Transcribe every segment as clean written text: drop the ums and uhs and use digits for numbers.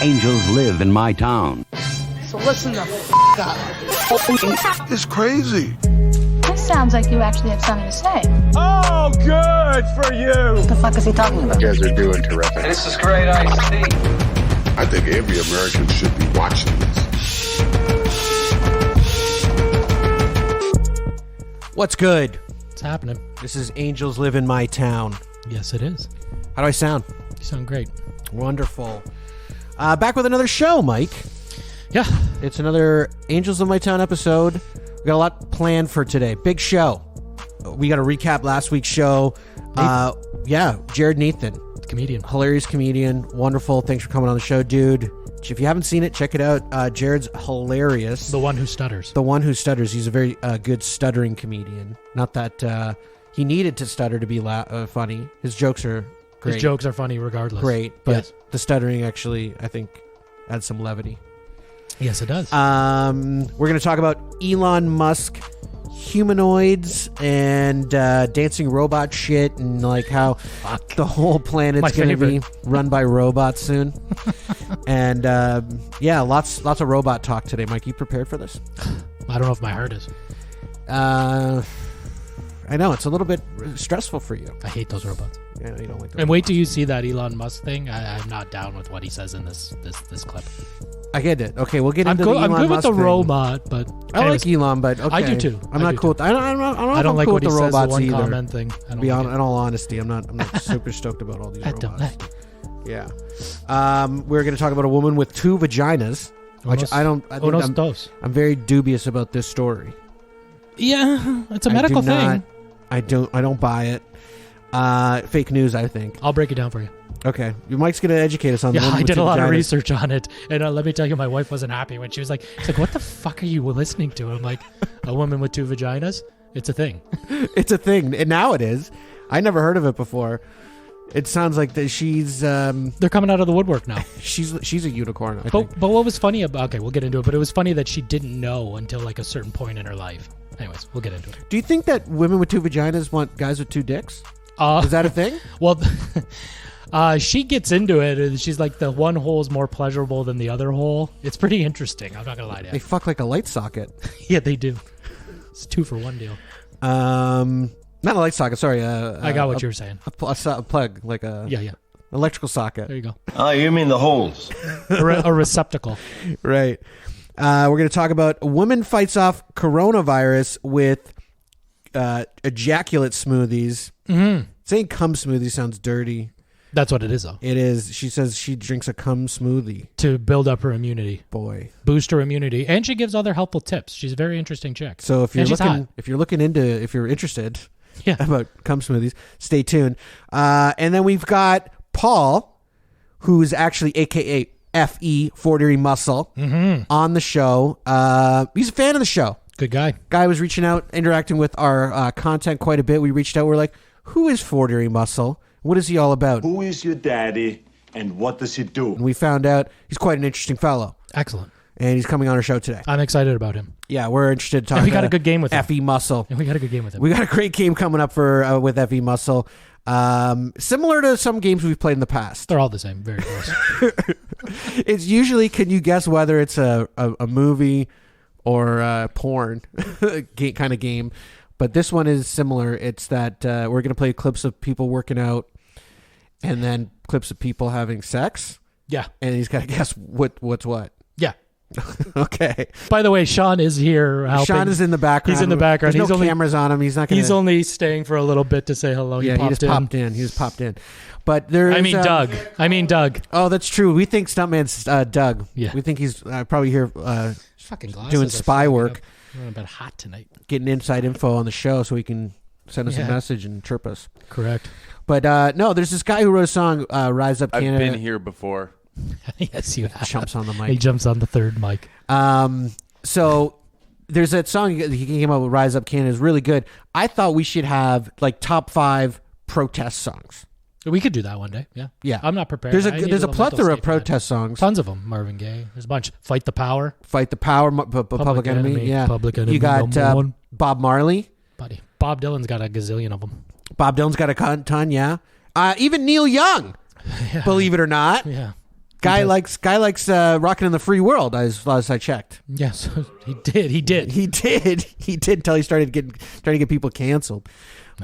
Angels live in my town. So listen the up. It's crazy. This sounds like you actually have something to say. Oh, good for you. What the fuck is he talking about? You guys are doing terrific. This is great iced tea. I think every American should be watching this. What's good? What's happening? This is Angels Live in My Town. Yes, it is. How do I sound? You sound great. Wonderful. Back with another show, Mike. Yeah. It's another Angels of My Town episode. We got a lot planned for today. Big show. We got to recap last week's show. Jared Nathan. Comedian. Hilarious comedian. Wonderful. Thanks for coming on the show, dude. If you haven't seen it, check it out. Jared's hilarious. The one who stutters. The one who stutters. He's a very good stuttering comedian. Not that he needed to stutter to be funny. His jokes are great. His jokes are funny regardless. Great, but yes. The stuttering actually, I think, adds some levity. Yes, it does. We're going to talk about Elon Musk, humanoids, and dancing robot shit, and like how the whole planet's going to be run by robots soon. And lots of robot talk today. Mike, you prepared for this? I don't know if my heart is. I know it's a little bit stressful for you. I hate those robots. Yeah, you don't like. And wait till you see that Elon Musk thing. I'm not down with what he says in this clip. I get it. Okay, we'll get into the Elon I'm good Musk with the thing. robot, but I like Elon, but okay. I do too. I'm not cool. I don't like cool what with he the says. The robots one either. comment thing. In all honesty, I'm not super stoked about all these I robots. don't like it. Yeah. We're going to talk about a woman with 2 vaginas, which I'm very dubious about this story. Yeah, it's a medical thing. I don't buy it. Fake news, I think. I'll break it down for you. Okay. Mike's going to educate us on the woman I with did 2 a lot vaginas. of research on it. And let me tell you, my wife wasn't happy when she was like, what the fuck are you listening to? I'm like, a woman with 2 vaginas? It's a thing. It's a thing. And now it is. I never heard of it before. It sounds like that she's... They're coming out of the woodwork now. She's a unicorn, I think. But what was funny about... Okay, we'll get into it. But it was funny that she didn't know until like a certain point in her life. Anyways, we'll get into it. Do you think that women with 2 vaginas want guys with 2 dicks? Is that a thing? Well, she gets into it, and she's like, the one hole is more pleasurable than the other hole. It's pretty interesting. I'm not going to lie to you. They fuck like a light socket. Yeah, they do. It's 2 for 1 deal. Not a light socket, sorry. I got what you were saying. A plug, like a electrical socket. There you go. Oh, you mean the holes? A receptacle. Right. We're going to talk about a woman fights off coronavirus with ejaculate smoothies. Mm-hmm. Saying cum smoothie sounds dirty. That's what it is, though. It is. She says she drinks a cum smoothie. To build up her immunity. Boy. Boost her immunity. And she gives other helpful tips. She's a very interesting chick. So if you're interested about cum smoothies, stay tuned. And then we've got Paul, who's actually AKA FE, Forgery Muscle, on the show. He's a fan of the show. Good guy. Guy was reaching out, interacting with our content quite a bit. We reached out. We're like, who is Forgery Muscle? What is he all about? Who is your daddy, and what does he do? And we found out he's quite an interesting fellow. Excellent. And he's coming on our show today. I'm excited about him. Yeah, we're interested to talk. We got a good game with him. FE Muscle. And we got a good game with him. We got a great game coming up for with FE Muscle. Similar to some games we've played in the past. They're all the same. Very close. It's usually, can you guess whether it's a movie or a porn kind of game? But this one is similar. It's that we're going to play clips of people working out and then clips of people having sex. Yeah. And he's got to guess what's what. Yeah. Okay. By the way, Sean is here helping. Sean is in the background. He's in the background. There's no cameras on him. He's not going to... He's only staying for a little bit to say hello. He just popped in. He just popped in. But there's... I mean Doug. Oh, that's true. We think Stuntman's Doug. Yeah. We think he's probably here fucking doing spy work. I'm a bit hot tonight. Getting inside info on the show so he can send us a message and chirp us. Correct. But no, there's this guy who wrote a song, Rise Up Canada. I've been here before. Yes, you have. Jumps on the mic. He jumps on the third mic. So there's that song he came up with, Rise Up Canada, is really good. I thought we should have like top 5 protest songs. We could do that one day. Yeah. Yeah. I'm not prepared. There's a plethora of protest songs. Tons of them. Marvin Gaye. There's a bunch. Fight the Power. Public Enemy. Yeah. Public Enemy. You got Bob Marley. Buddy. Bob Dylan's got a gazillion of them. Bob Dylan's got a ton, yeah. Even Neil Young, believe it or not. Yeah. Guy likes rocking in the free world. As I checked. Yes, he did. He did until he started to get people canceled.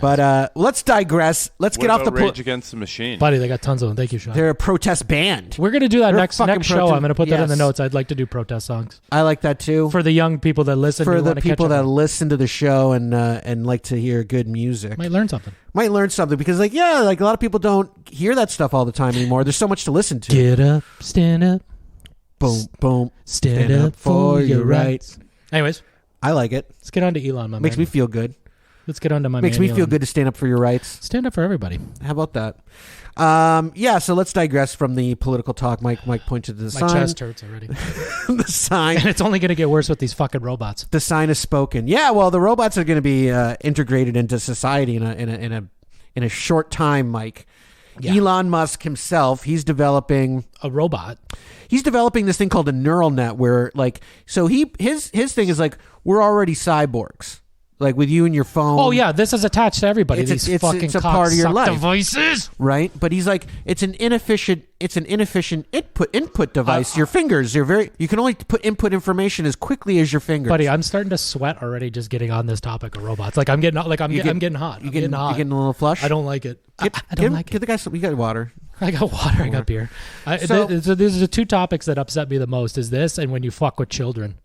But let's digress. Let's get off the Rage Against the Machine. Buddy, they got tons of them. Thank you, Sean. They're a protest band. We're going to do that They're next show. I'm going to put that in the notes. I'd like to do protest songs. I like that too. For the young people that listen. For the people that listen to the show and like to hear good music. Might learn something because like a lot of people don't hear that stuff all the time anymore. There's so much to listen to. Get up, stand up. Boom, boom. Stand up for your rights. Anyways. I like it. Let's get on to Elon, my Makes man. me feel good. Let's get on to my Makes man, me Elon. feel good to stand up for your rights. Stand up for everybody. How about that? So let's digress from the political talk. Mike pointed to the sign. My chest hurts already. The sign. And it's only going to get worse with these fucking robots. The sign is spoken. Yeah, well, the robots are going to be integrated into society in a short time, Mike. Yeah. Elon Musk himself, he's developing a robot. He's developing this thing called a neural net where his thing is like we're already cyborgs. Like with you and your phone. Oh yeah, this is attached to everybody. It's a part of your life, devices, right? But he's like, it's an inefficient input device. Your fingers, you can only put input information as quickly as your fingers. Buddy, I'm starting to sweat already just getting on this topic of robots. Like I'm getting hot. I'm getting hot. You getting a little flush? I don't like it. I don't like it. Get the guy some. You got water. I got water. I got beer. So these are the two topics that upset me the most. Is this and when you fuck with children.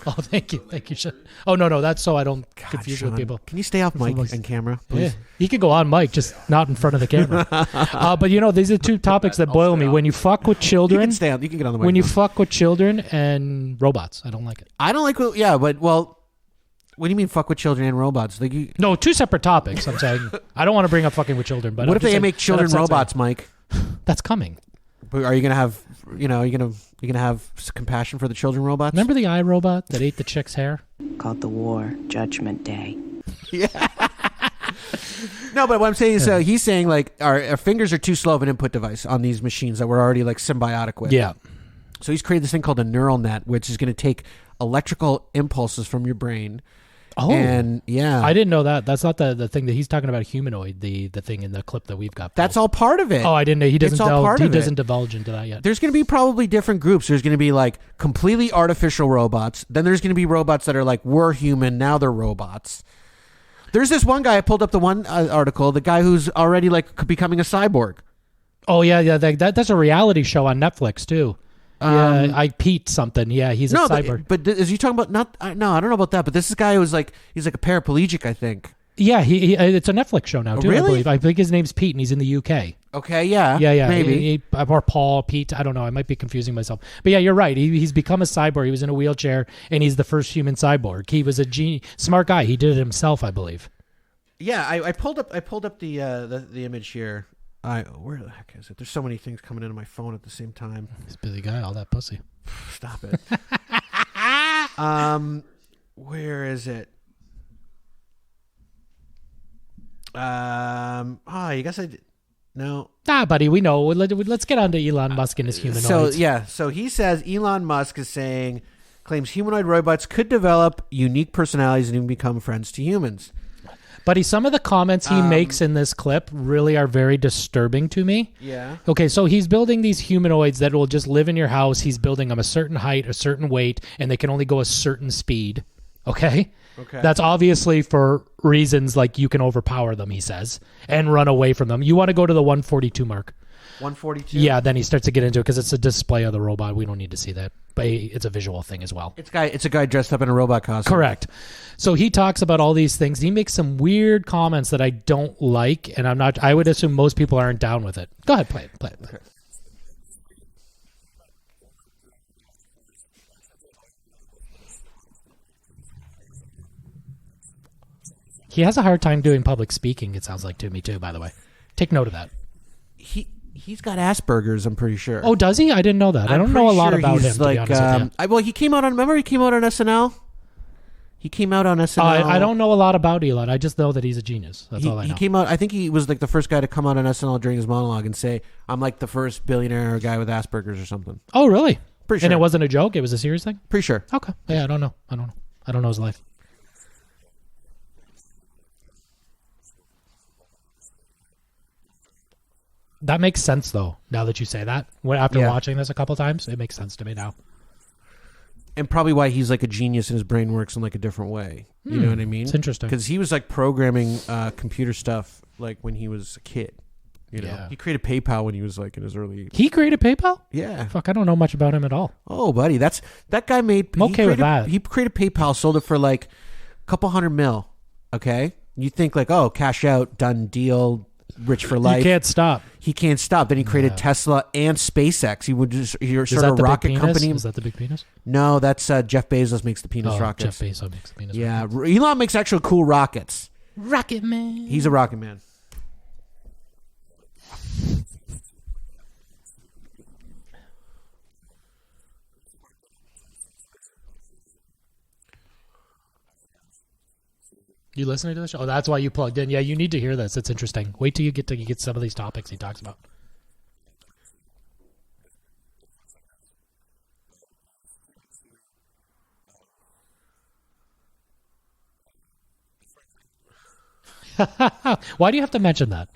Oh, thank you, Sean. Oh no, that's so I don't confuse Sean, with people. Can you stay off mic and camera, please? Yeah. You can go on mic, just not in front of the camera. But these are two topics that boil me. When you fuck with children, you can stay on. You can get on the mic. When you fuck with children and robots, I don't like it. I don't like. Yeah, but what do you mean fuck with children and robots? No, two separate topics. I'm saying I don't want to bring up fucking with children. But what if they make children robots, Mike? That's coming. Are you gonna have? Are you gonna have compassion for the children robots? Remember the iRobot that ate the chick's hair? Called the War Judgment Day. Yeah. No, but what I'm saying is, he's saying like our fingers are too slow of an input device on these machines that we're already like symbiotic with. Yeah. So he's created this thing called a neural net, which is going to take electrical impulses from your brain. Oh, and yeah, I didn't know that. That's not the thing that he's talking about. Humanoid, the thing in the clip that we've got. That's all part of it. Oh, I didn't know. He doesn't doesn't divulge into that yet. There's going to be probably different groups. There's going to be like completely artificial robots. Then there's going to be robots that are like we're human, now they're robots. There's this one guy. I pulled up the one article. The guy who's already like becoming a cyborg. Oh yeah. That's a reality show on Netflix too. Yeah, I Pete something. Yeah, he's a cyborg. But is he talking about No, I don't know about that. But this is a guy who's like he's like a paraplegic, I think. Yeah, he it's a Netflix show now too. Really? I think his name's Pete, and he's in the UK. Okay, yeah, maybe or Paul, Pete. I don't know. I might be confusing myself. But yeah, you're right. He's become a cyborg. He was in a wheelchair, and he's the first human cyborg. He was a smart guy. He did it himself, I believe. Yeah, I pulled up the image here. Where the heck is it? There's so many things coming into my phone at the same time. This busy guy, all that pussy. Stop it. Where is it? You guess I did. No. Buddy, we know. Let's get on to Elon Musk and his humanoids. So he says Elon Musk claims humanoid robots could develop unique personalities and even become friends to humans. Buddy, some of the comments he makes in this clip really are very disturbing to me. Yeah. Okay, so he's building these humanoids that will just live in your house. He's building them a certain height, a certain weight, and they can only go a certain speed. Okay? Okay. That's obviously for reasons like you can overpower them, he says, and run away from them. You want to go to the 142 mark. 142? Yeah, then he starts to get into it because it's a display of the robot. We don't need to see that. But it's a visual thing as well. It's a guy dressed up in a robot costume. Correct. So he talks about all these things. He makes some weird comments that I don't like, and I would assume most people aren't down with it. Go ahead, play it. Okay. He has a hard time doing public speaking, it sounds like to me too, by the way. Take note of that. He's got Asperger's, I'm pretty sure. Oh, does he? I didn't know that. I don't know a lot about him, to be honest with you. He came out on SNL? He came out on SNL. I don't know a lot about Elon. I just know that he's a genius. That's all I know. He came out, I think he was like the first guy to come out on SNL during his monologue and say, I'm like the first billionaire guy with Asperger's or something. Oh, really? Pretty sure. And it wasn't a joke? It was a serious thing? Pretty sure. Okay. Yeah, I don't know. I don't know his life. That makes sense, though, now that you say that. After Yeah. watching this a couple times, it makes sense to me now. And probably why he's like a genius and his brain works in like a different way. You know what I mean? It's interesting. Because he was like programming computer stuff like when he was a kid. You know, Yeah. he created PayPal when he was like in his early. He created PayPal? Yeah. Fuck, I don't know much about him at all. Oh, buddy, that guy made. I'm okay with that. He created PayPal, sold it for like a couple $100 million. Okay, you think like, oh, cash out, done deal, rich for life. You can't stop. He can't stop. Then he created Tesla and SpaceX. He Is sort that of the a big rocket penis? company. Is that the big penis? No, that's Jeff Bezos makes the penis Oh, rockets. Jeff Bezos makes the penis Yeah, rockets. Elon makes actual cool rockets. Rocket Man. He's a rocket man. You listening to the show? Oh, that's why you plugged in. Yeah, you need to hear this. It's interesting. Wait till you get some of these topics he talks about. Why do you have to mention that?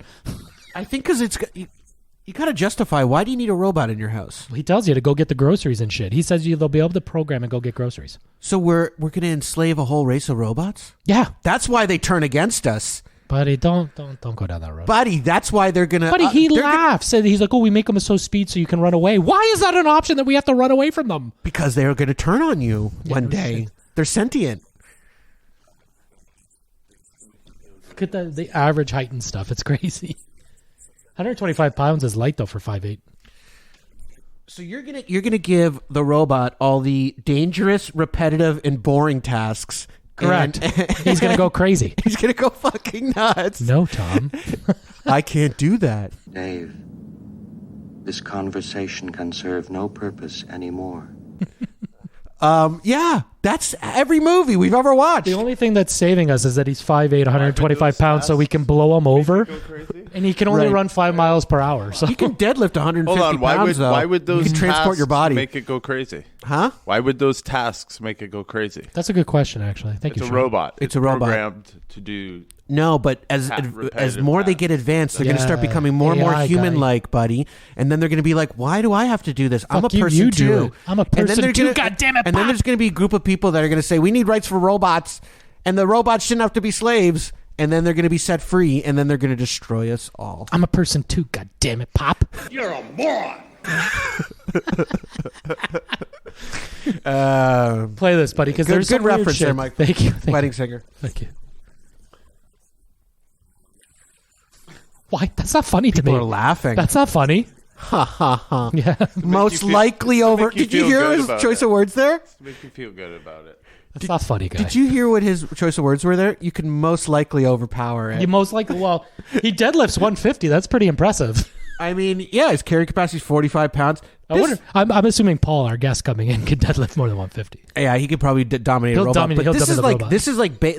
I think because you got to justify. Why do you need a robot in your house? He tells you to go get the groceries and shit. He says they'll be able to program and go get groceries. So we're going to enslave a whole race of robots? Yeah, That's why they turn against us. buddy, don't go down that road. Buddy, that's why they're going to... Buddy, he laughs. And he's like, oh, we make them so speed so you can run away. Why is that an option that we have to run away from them? Because they're going to turn on you one day. shit. They're sentient. Look at the average height and stuff. It's crazy. 125 pounds is light, though, for 5'8". So you're gonna give the robot all the dangerous, repetitive, and boring tasks. Correct. And He's going to go crazy. he's gonna go fucking nuts. No, Tom. I can't do that. Dave, this conversation can serve no purpose anymore. Yeah, that's every movie we've ever watched. The only thing that's saving us is that he's 5'8", 125 pounds, so we can blow him over. And he can only Right. run 5 miles per hour. So He can deadlift 150 Hold on. pounds, though. Why would those you can transport your tasks body? make it go crazy? Huh? Why would those tasks make it go crazy? That's a good question, actually. Thank It's you, a Sean. robot. It's a robot. Programmed to do. No, but as repetitive more they tasks. get advanced, they're going to start Yeah, becoming more and more AI guy. human-like, buddy. And then they're going to be like, "Why do I have to do this? I'm a Fuck you, person you too. do it. I'm a And then person they're too. gonna- God damn it, And then Pop. there's going to be a group of people that are going to say, "We need rights for robots," and the robots shouldn't have to be slaves. And then they're going to be set free, and then they're going to destroy us all. I'm a person too. God damn it, Pop. You're a moron. Play this, buddy, because Good- there's good some weird reference shit. there, Mike. Thank you. Thank Wedding you. singer. Thank you. Why? That's not funny to People me. are laughing. That's not funny. Ha ha ha. Yeah. Most feel- likely over. make you Did you feel hear good his about choice it. of words there? To make you feel good about it. That's not funny, guy. Did you hear what his choice of words were there? You can most likely overpower it. You most likely, well, he deadlifts 150. That's pretty impressive. I mean, yeah, his carry capacity is 45 pounds. I wonder. I'm assuming Paul, our guest coming in, can deadlift more than 150. Yeah, he could probably dominate He'll a robot. dominate- he'll but this is dominate like the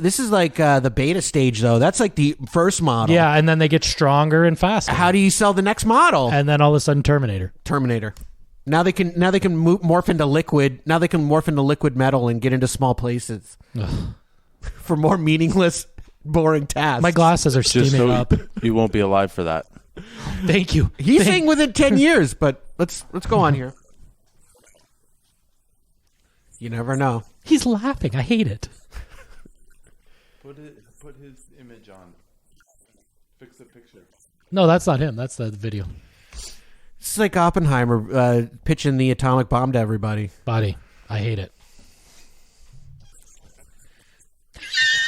this is like the beta stage though. That's like the first model. Yeah, and then they get stronger and faster. How do you sell the next model? And then all of a sudden, Terminator. Terminator. Now they can morph into liquid. Now they can morph into liquid metal and get into small places for more meaningless, boring tasks. My glasses are Just steaming so up. you won't be alive for that. Thank you. He's saying within 10 years, but let's go on here. You never know. He's laughing. I hate it. Put his image on. Fix the picture. No, that's not him. That's the video. It's like Oppenheimer pitching the atomic bomb to everybody. Body. I hate it.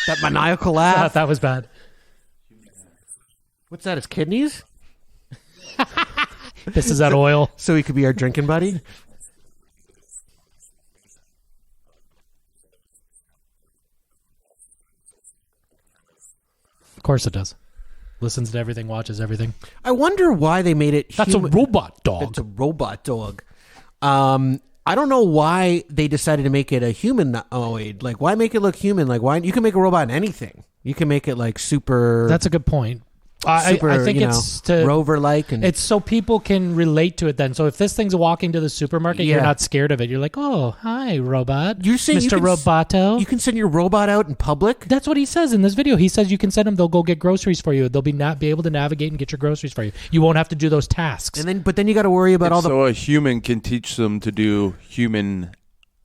That maniacal I thought laugh. that was bad. What's that? His kidneys? This is that oil. So he could be our drinking buddy? Of course it does. Listens to everything, watches everything. I wonder why they made it That's a robot dog. It's a robot dog. I don't know why they decided to make it a humanoid. Like, why make it look human? Like, why you can make a robot in anything. You can make it like super. That's a good point. I think you know, it's to rover-like, and it's so people can relate to it. Then, so if this thing's walking to the supermarket, you're not scared of it. You're like, oh, hi, robot. You're saying Mr. Roboto. You can send your robot out in public. That's what he says in this video. He says you can send them. They'll go get groceries for you. They'll be able to navigate and get your groceries for you. You won't have to do those tasks. But then you got to worry about all the. So a human can teach them to do human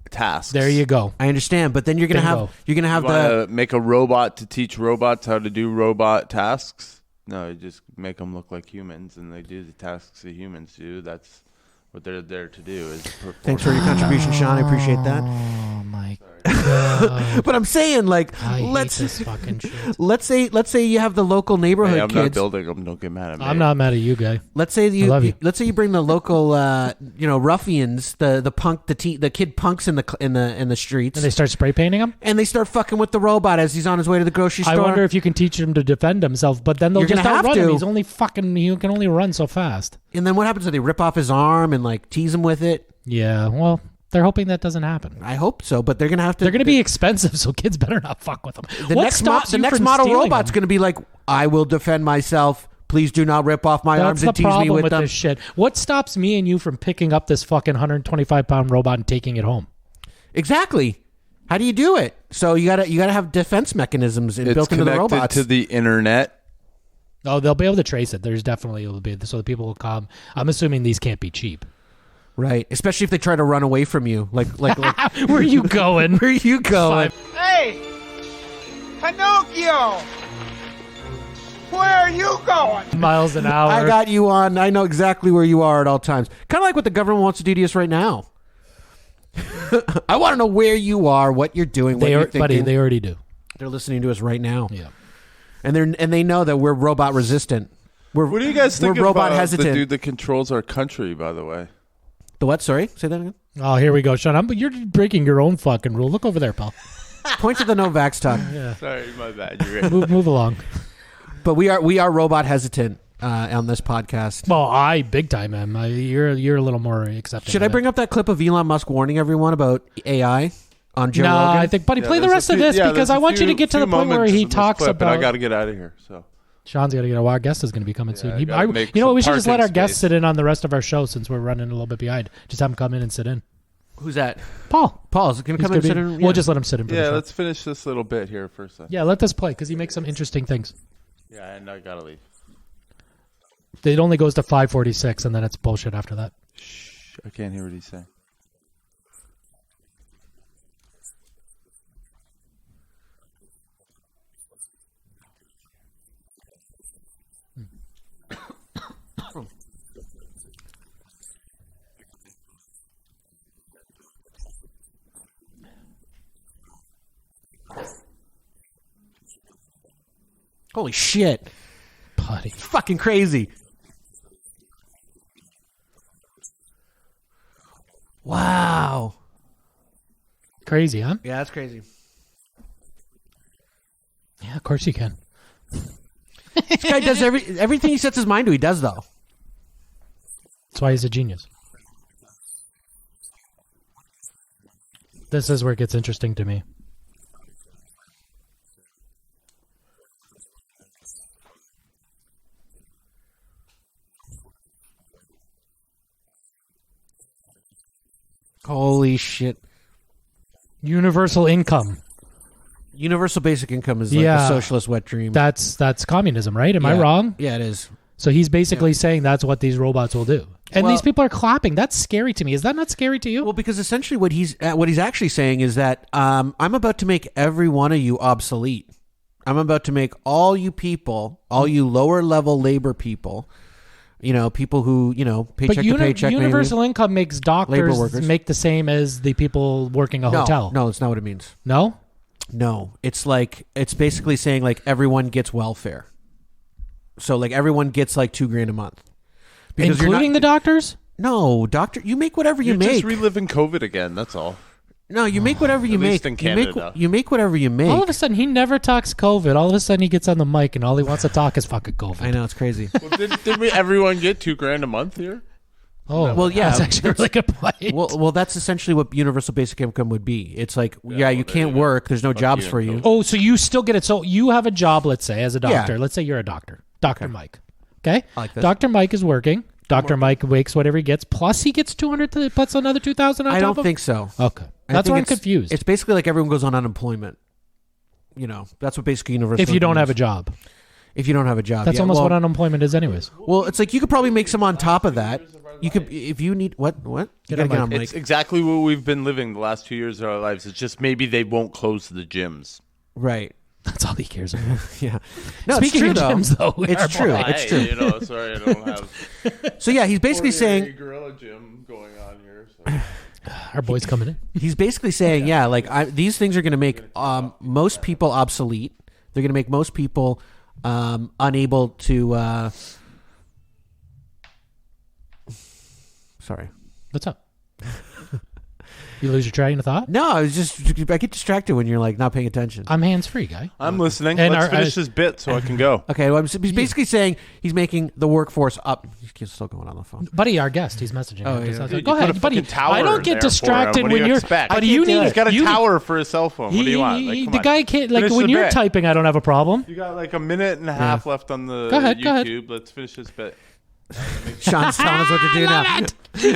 tasks. There you go. I understand, but then you're gonna have make a robot to teach robots how to do robot tasks. No, you just make them look like humans, and they do the tasks that humans do. That's what they're there to do. Is perform. Thanks for your contribution, Sean. I appreciate that. Oh my god! But I'm saying, like, hate this fucking shit. Let's say you have the local neighborhood Hey, I'm kids. not building them. Don't get mad at me. I'm not mad at you, guy. Let's say you. Let's say you bring the local, ruffians, the kid punks in the streets, And they start spray painting him. and they start fucking with the robot as he's on his way to the grocery store. I wonder if you can teach him to defend himself, but then they'll You're just gonna have outrun him. to. He's only he can only run so fast. And then what happens? Do they rip off his arm and like tease him with it? Yeah, well, they're hoping that doesn't happen. I hope so, but they're gonna have to. They're gonna be expensive, so kids better not fuck with them. The next model robot's gonna be like, I will defend myself. Please do not rip off my arms and tease me with them. This shit. What stops me and you from picking up this fucking 125-pound robot and taking it home? Exactly. How do you do it? So you gotta have defense mechanisms built into the robots. It's connected to the internet. Oh, they'll be able to trace it. There's definitely will be so the people will come. I'm assuming these can't be cheap. Right, especially if they try to run away from you. Like where are you going? Where are you going? Hey, Pinocchio, where are you going? Miles an hour. I got you on. I know exactly where you are at all times. Kind of like what the government wants to do to us right now. I want to know where you are, what you're doing, what you're thinking. Buddy, they already do. They're listening to us right now. Yeah, and they know that we're robot resistant. What do you guys think we're robot about hesitant. the dude that controls our country? By the way, the what? Sorry, say that again. Oh, here we go, Sean. You're breaking your own fucking rule. Look over there, pal. Point to the no vax talk. Yeah. Sorry, my bad. You're right. move along. But we are robot hesitant on this podcast. Well, I big time am. You're a little more accepting. Should I bring up that clip of Elon Musk warning everyone about AI on Joe Rogan? I think, buddy, play the rest of this because I want you to get to the point where he talks about. I got to get out of here. So Sean's got to get. Our guest is going to be coming soon. You know what? We should just let our guests sit in on the rest of our show since we're running a little bit behind. Just have him come in and sit in. Who's that? Paul. Paul's going to come in and sit in. We'll just let him sit in. For the show. Let's finish this little bit here for a second. Yeah, let this play because he makes some interesting things. Yeah, and I gotta leave. It only goes to 5:46, and then it's bullshit after that. Shh, I can't hear what he's saying. Holy shit. Buddy. It's fucking crazy. Wow. Crazy, huh? Yeah, that's crazy. Yeah, of course you can. This guy does everything he sets his mind to, he does, though. That's why he's a genius. This is where it gets interesting to me. Holy shit. Universal income. Universal basic income is like a socialist wet dream. That's communism, right? Am I wrong? Yeah, it is. So he's basically saying that's what these robots will do. And these people are clapping. That's scary to me. Is that not scary to you? Well, because essentially what he's actually saying is that I'm about to make every one of you obsolete. I'm about to make all you people, all you lower level labor people, people who, paycheck to paycheck. Universal income makes doctors make the same as the people working a hotel. No, that's not what it means. No? No. It's basically saying like everyone gets welfare. So like everyone gets like $2,000 a month. Because including the doctors? No, doctor, you make whatever you make. You're just reliving COVID again, that's all. No, you make whatever you make. At least in Canada. You make whatever you make. All of a sudden, he never talks COVID. All of a sudden, he gets on the mic and all he wants to talk is fucking COVID. I know, it's crazy. Well, didn't everyone get $2,000 a month here? Oh, well, yeah. That's actually a really good point. Well, that's essentially what universal basic income would be. It's like, you can't work. There's no jobs for you. Oh, so you still get it. So you have a job, let's say, as a doctor. Yeah. Let's say you're a doctor. Dr. Mike. Okay? I like this. Dr. Mike is working. Dr. Mike makes whatever he gets, plus he gets 200 plus another 2,000 on top I don't of. think so. Okay. I That's think why I'm it's- confused. It's basically like everyone goes on unemployment. That's what basically universal. If you don't income have a is. job. If you don't have a job. That's yeah. almost well, what unemployment is anyways. Well, it's like you could probably make some on top of that. You could, if you need, what? You gotta get on It's mic. exactly what we've been living the last 2 years of our lives. It's just maybe they won't close the gyms. Right. That's all he cares about. Yeah. No, Speaking it's true, of gyms, though, we are it's true. both- It's true. You know, sorry, I don't have. So yeah, he's basically saying gorilla gym going on here. So. Our boy's coming in. he's basically saying these things are going to make most people obsolete. They're going to make most people unable to. Sorry. What's up? You lose your train of thought? No, I get distracted when you're like not paying attention. I'm hands-free, guy. I'm listening. And Let's our- finish this bit so I can go. Okay, well, he's basically saying he's making the workforce up. He's still going on the phone. Buddy, our guest, he's messaging. Oh, me. yeah. Dude, Go you put ahead, a buddy. fucking tower I don't get there for him. distracted What do when you you're. expect? But you need. He's got a you- tower for his cell phone. What do you want? Like, come the on. guy can't. Like Finish when the you're bit. typing, I don't have a problem. You got like a minute and a half left on the Go ahead, YouTube. go ahead. Let's finish this bit. Sean's telling us what to do now.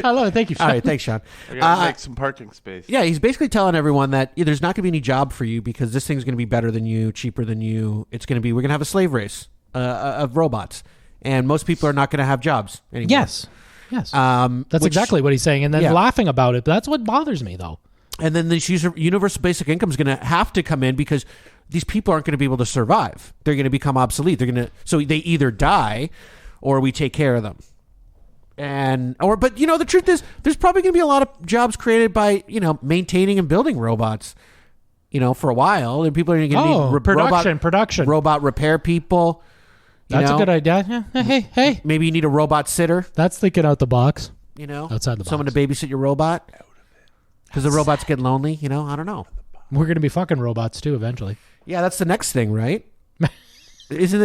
I love it. Thank you, Sean. All right, thanks, Sean. I gotta make some parking space. Yeah, he's basically telling everyone that there's not going to be any job for you because this thing's going to be better than you, cheaper than you. It's going to be, we're going to have a slave race of robots, and most people are not going to have jobs anymore. Yes. Yes. That's which- exactly what he's saying, and then Yeah. laughing about it. But that's what bothers me, though. And then this universal basic income is going to have to come in because these people aren't going to be able to survive. They're going to become obsolete. So they either die or we take care of them. But the truth is, there's probably going to be a lot of jobs created by maintaining and building robots. For a while, and people are going to need production, robot repair people. That's a good idea. Yeah. Hey, maybe you need a robot sitter. that's thinking out the box. Someone Outside the box. to babysit your robot because the robots get lonely. I don't know. We're going to be fucking robots too eventually. Yeah, that's the next thing, right? Isn't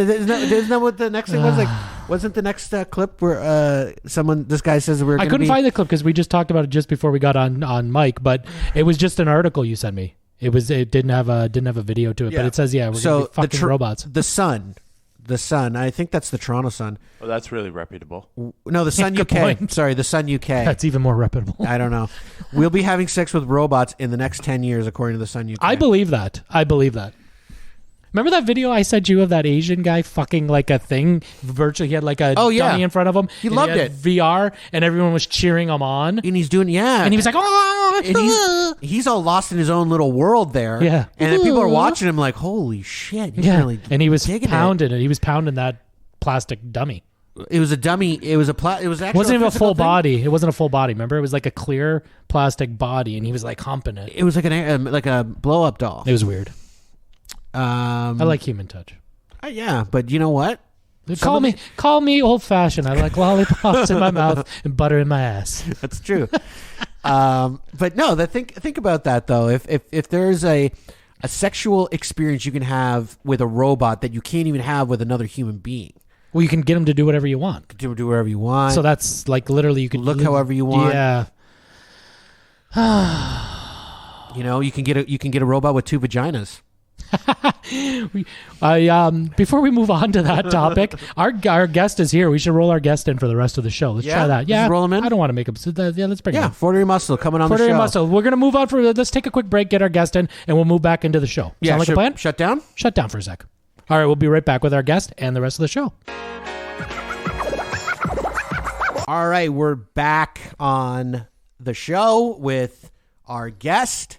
that what the next thing was? Like, wasn't the next clip where this guy says we're? I couldn't find the clip because we just talked about it just before we got on mic, but it was just an article you sent me. It didn't have a video to it, but it says we're gonna be fucking robots. The Sun. I think that's the Toronto Sun. Oh, that's really reputable. No, the Sun Good UK. point. Sorry, the Sun UK. That's even more reputable. I don't know. We'll be having sex with robots in the next 10 years, according to the Sun UK. I believe that. Remember that video I sent you of that Asian guy fucking like a thing virtually? He had like a dummy in front of him. He loved had it. VR, and everyone was cheering him on. And he's doing, And he was like, oh! And he's all lost in his own little world there. Yeah. And then people are watching him like, holy shit. He's Yeah. really And he was digging pounding it. He was pounding that plastic dummy. It was a dummy. It was actually It wasn't even a physical full thing. body. It wasn't a full body. Remember, it was like a clear plastic body, and he was like humping it. It was like a blow up doll. It was weird. I like human touch. Yeah, but you know what? Call me old fashioned. I like lollipops in my mouth and butter in my ass. That's true. But no, think about that though. If there's a sexual experience you can have with a robot that you can't even have with another human being. Well, you can get them to do whatever you want. Do whatever you want. So that's like literally you can look however you want. Yeah. You can get a robot with 2 vaginas. Before we move on to that topic, our guest is here. We should roll our guest in for the rest of the show. Let's try that. Yeah, Just roll him in. I don't want to make him. So let's bring him. Yeah, Fort Erie Muscle coming on Fort the Erie show. Muscle. We're gonna move on let's take a quick break, get our guest in, and we'll move back into the show. Yeah, Sound like a plan? Shut down. Shut down for a sec. All right, we'll be right back with our guest and the rest of the show. All right, we're back on the show with our guest,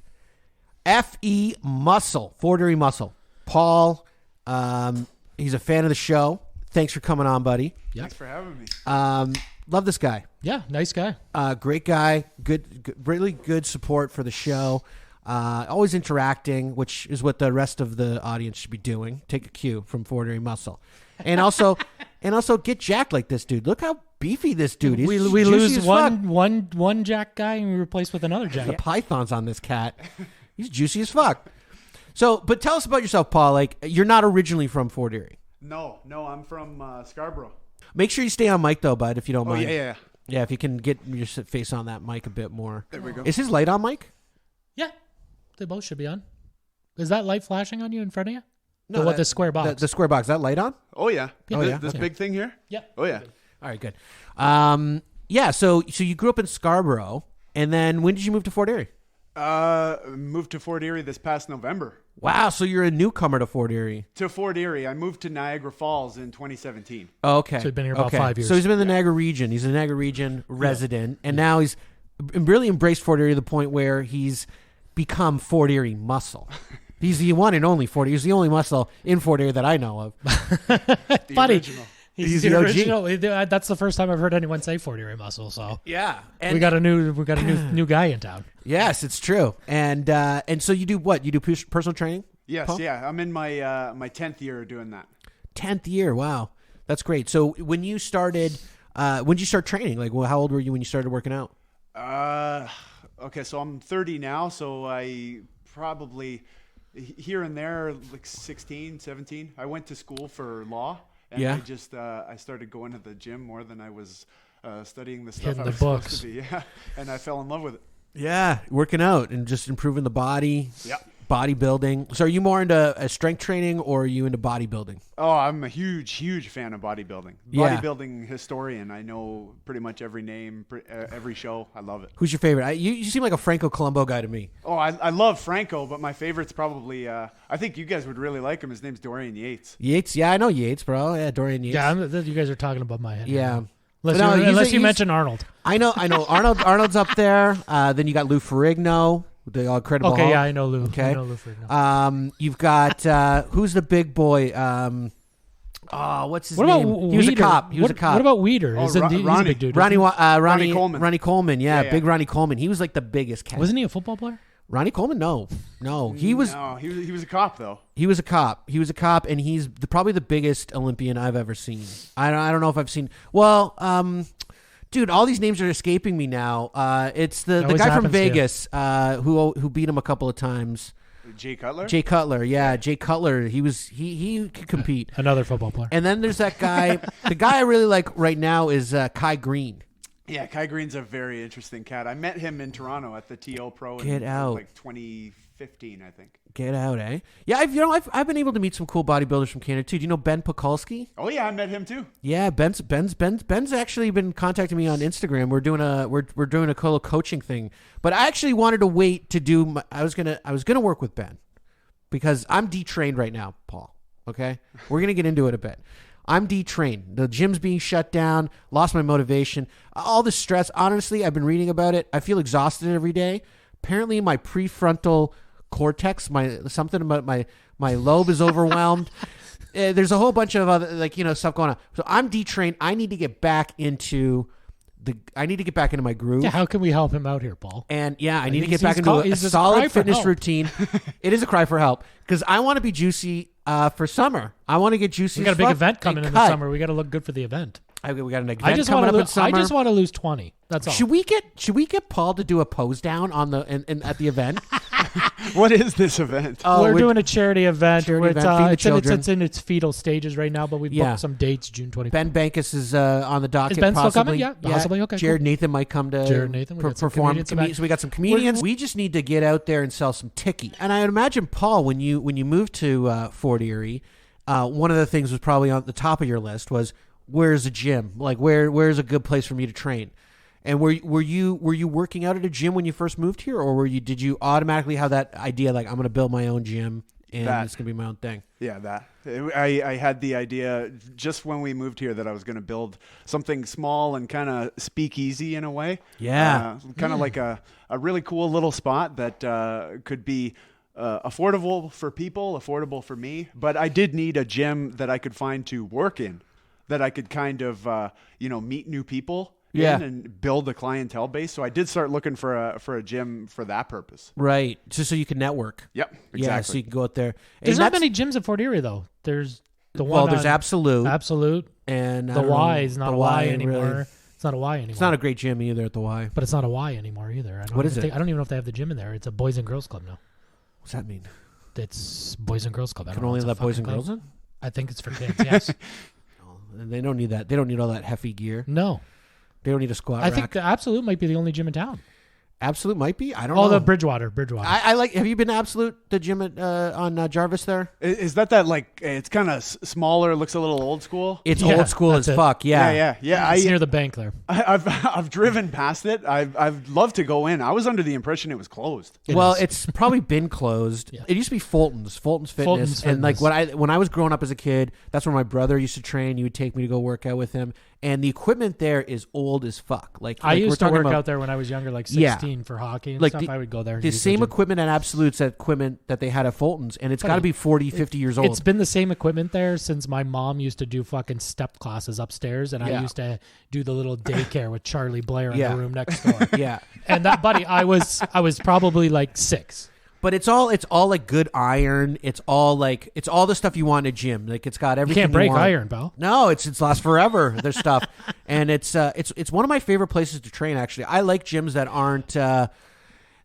F.E. Muscle, Fort Erie Muscle. Paul, he's a fan of the show. Thanks for coming on, buddy. Yeah. Thanks for having me. Love this guy. Yeah, nice guy. Great guy. Good, really good support for the show. Always interacting, which is what the rest of the audience should be doing. Take a cue from Fort Erie Muscle, and also get jacked like this dude. Look how beefy this dude is. We lose one jack guy and we replace with another jack. The pythons on this cat. He's juicy as fuck. So, but tell us about yourself, Paul. Like, you're not originally from Fort Erie. No, I'm from Scarborough. Make sure you stay on mic though, bud, if you don't mind. Yeah. Yeah, if you can get your face on that mic a bit more. There we go. Is his light on, Mike? Yeah, they both should be on. Is that light flashing on you in front of you? The square box. The square box. Is that light on? Oh yeah. Oh, yeah? This Okay. big thing here. Yeah. Oh yeah. All right, good. Yeah. So you grew up in Scarborough, and then when did you move to Fort Erie? Moved to Fort Erie this past November. Wow. So you're a newcomer to Fort Erie. To Fort Erie, I moved to Niagara Falls in 2017. Okay. So he's been here about 5 years. So he's been in the Niagara region. He's a Niagara region resident, and now he's really embraced Fort Erie to the point where he's become Fort Erie muscle. He's the one and only Fort Erie. He's the only muscle in Fort Erie that I know of. Buddy. Original. He's the the OG. original. That's the first time I've heard anyone say Fort Erie muscle. So Yeah. And we got a new guy in town. yes, it's true. And so you do what? You do personal training? Yes, Paul? yeah. I'm in my my 10th year doing that. 10th year. Wow. That's great. So when you started, when did you start training? Like, how old were you when you started working out? Okay, so I'm 30 now, so I probably here and there like 16, 17. I went to school for law, and Yeah. I just I started going to the gym more than I was studying the stuff Hitting I the was books. supposed to be. Yeah, and I fell in love with it. Yeah, working out and just improving the body. Yeah. Bodybuilding. So are you more into strength training or are you into bodybuilding? Oh, I'm a huge fan of bodybuilding. Yeah. Bodybuilding historian. I know pretty much every name, every show. I love it. Who's your favorite? You seem like a Franco Colombo guy to me. Oh, I love Franco, but my favorite's probably, I think you guys would really like him. His name's Dorian Yates. Yates? Yeah, I know Yates, bro. Yeah, Dorian Yates. Yeah, you guys are talking above my head. Yeah. Unless you he's- mention Arnold. I know. Arnold's up there. Then you got Lou Ferrigno, the Incredible Okay, Hulk. yeah, I know Lou. Okay. I know Lou Ferrigno. You've got who's the big boy? What's his What about name? He was a Weeder? cop. He was a cop. What about Weeder? Oh, He's a Ronnie. big dude. Ronnie Ronnie Coleman. Ronnie Coleman, yeah, Yeah. big Ronnie Coleman. He was like the biggest cat. Wasn't he a football player? Ronnie Coleman? No, he was. No, he was a cop though. He was a cop. He was a cop, and he's probably the biggest Olympian I've ever seen. I don't know if I've seen. Well, dude, all these names are escaping me now. It's the always guy from happens to you. Vegas who beat him a couple of times. Jay Cutler. Jay Cutler, yeah, Jay Cutler. He could compete. Another football player. And then there's that guy. The guy I really like right now is Kai Green. Yeah, Kai Green's a very interesting cat. I met him in Toronto at the TO Pro Get in out. like 2015, I think. Get out, eh? Yeah, I've been able to meet some cool bodybuilders from Canada too. Do you know Ben Pekulski? Oh yeah, I met him too. Yeah, Ben's actually been contacting me on Instagram. We're doing a little coaching thing, but I actually wanted to wait to do. I was gonna work with Ben because I'm detrained right now, Paul. Okay, we're gonna get into it a bit. I'm detrained. The gym's being shut down. Lost my motivation. All the stress. Honestly, I've been reading about it. I feel exhausted every day. Apparently, my prefrontal cortex, something about my lobe is overwhelmed. There's a whole bunch of other stuff going on. So I'm detrained. I need to get back into my groove. Yeah, how can we help him out here, Paul? And yeah, I need to he's- get back he's into call- a he's just solid cry for fitness help. routine. It is a cry for help because I want to be juicy for summer. I want to get juicy. We got a as big fuck event coming and in the cut. summer. We got to look good for the event. We got an I event just coming want up to. in summer. I just want to lose 20. That's all. Should we get Paul to do a pose down on the at the event? What is this event? We're doing a charity event. Charity It's, event, feed the children. it's in its fetal stages right now, but we've Yeah. booked some dates June 25th. Ben Bankus is on the docket. Is Ben still possibly. coming? Yeah, possibly. Okay, Jared cool. Nathan might come to Jared Nathan, we got some perform. comedians in the back. So we got some comedians. We just need to get out there and sell some ticky. And I would imagine, Paul, when you moved to Fort Erie, one of the things was probably on the top of your list was where's a gym? Like where's a good place for me to train? And were you working out at a gym when you first moved here, or did you automatically have that idea like I'm going to build my own gym and it's going to be my own thing? Yeah, that. I had the idea just when we moved here that I was going to build something small and kind of speakeasy in a way. Yeah. Kind of like a really cool little spot that could be affordable for people, affordable for me. But I did need a gym that I could find to work in, that I could kind of, meet new people. Yeah. And build a clientele base. So I did start looking for a gym for that purpose. Right. Just so you can network. Yep. Exactly. Yeah, so you can go out there. There's And not that's- many gyms at Fort Erie though. There's the one. there's Absolute, and I the don't Y know, is not the a Y ain't anymore. really- It's not a Y anymore. It's not a great gym either at the Y. But it's not a Y anymore either. What is it? I don't even know if they have the gym in there. It's a Boys and Girls Club now. What's that mean? It's Boys and Girls Club. I Can don't know. only It's a let boys fucking and girls club. in? I think it's for kids. Yes. They don't need that. They don't need all that hefty gear. No. They don't need a squat I rack. think the Absolute might be the only gym in town. Absolute might be. I don't Oh, know. the Bridgewater. I like. Have you been to Absolute, the gym at on Jarvis there? Is that like it's kind of smaller, looks a little old school? It's old school as fuck. Yeah. It's near the bank there. I've driven past it. I've loved to go in. I was under the impression it was closed. It's probably been closed. Yeah. It used to be Fulton's Fitness, and like when I was growing up as a kid, that's where my brother used to train. He would take me to go work out with him, and the equipment there is old as fuck. Like I used to work out there when I was younger, like 16 for hockey and like stuff. I would go there. And the same equipment at Absolute's equipment that they had at Fulton's, and it's got to be 40, 50 years old. It's been the same equipment there since my mom used to do fucking step classes upstairs, and I used to do the little daycare with Charlie Blair in the room next door. Yeah, and that buddy, I was probably like 6. But it's all like good iron. It's all the stuff you want in a gym. Like it's got everything. You can't break want. iron, pal. No, it's lasts forever. Their stuff, and it's one of my favorite places to train. Actually, I like gyms that aren't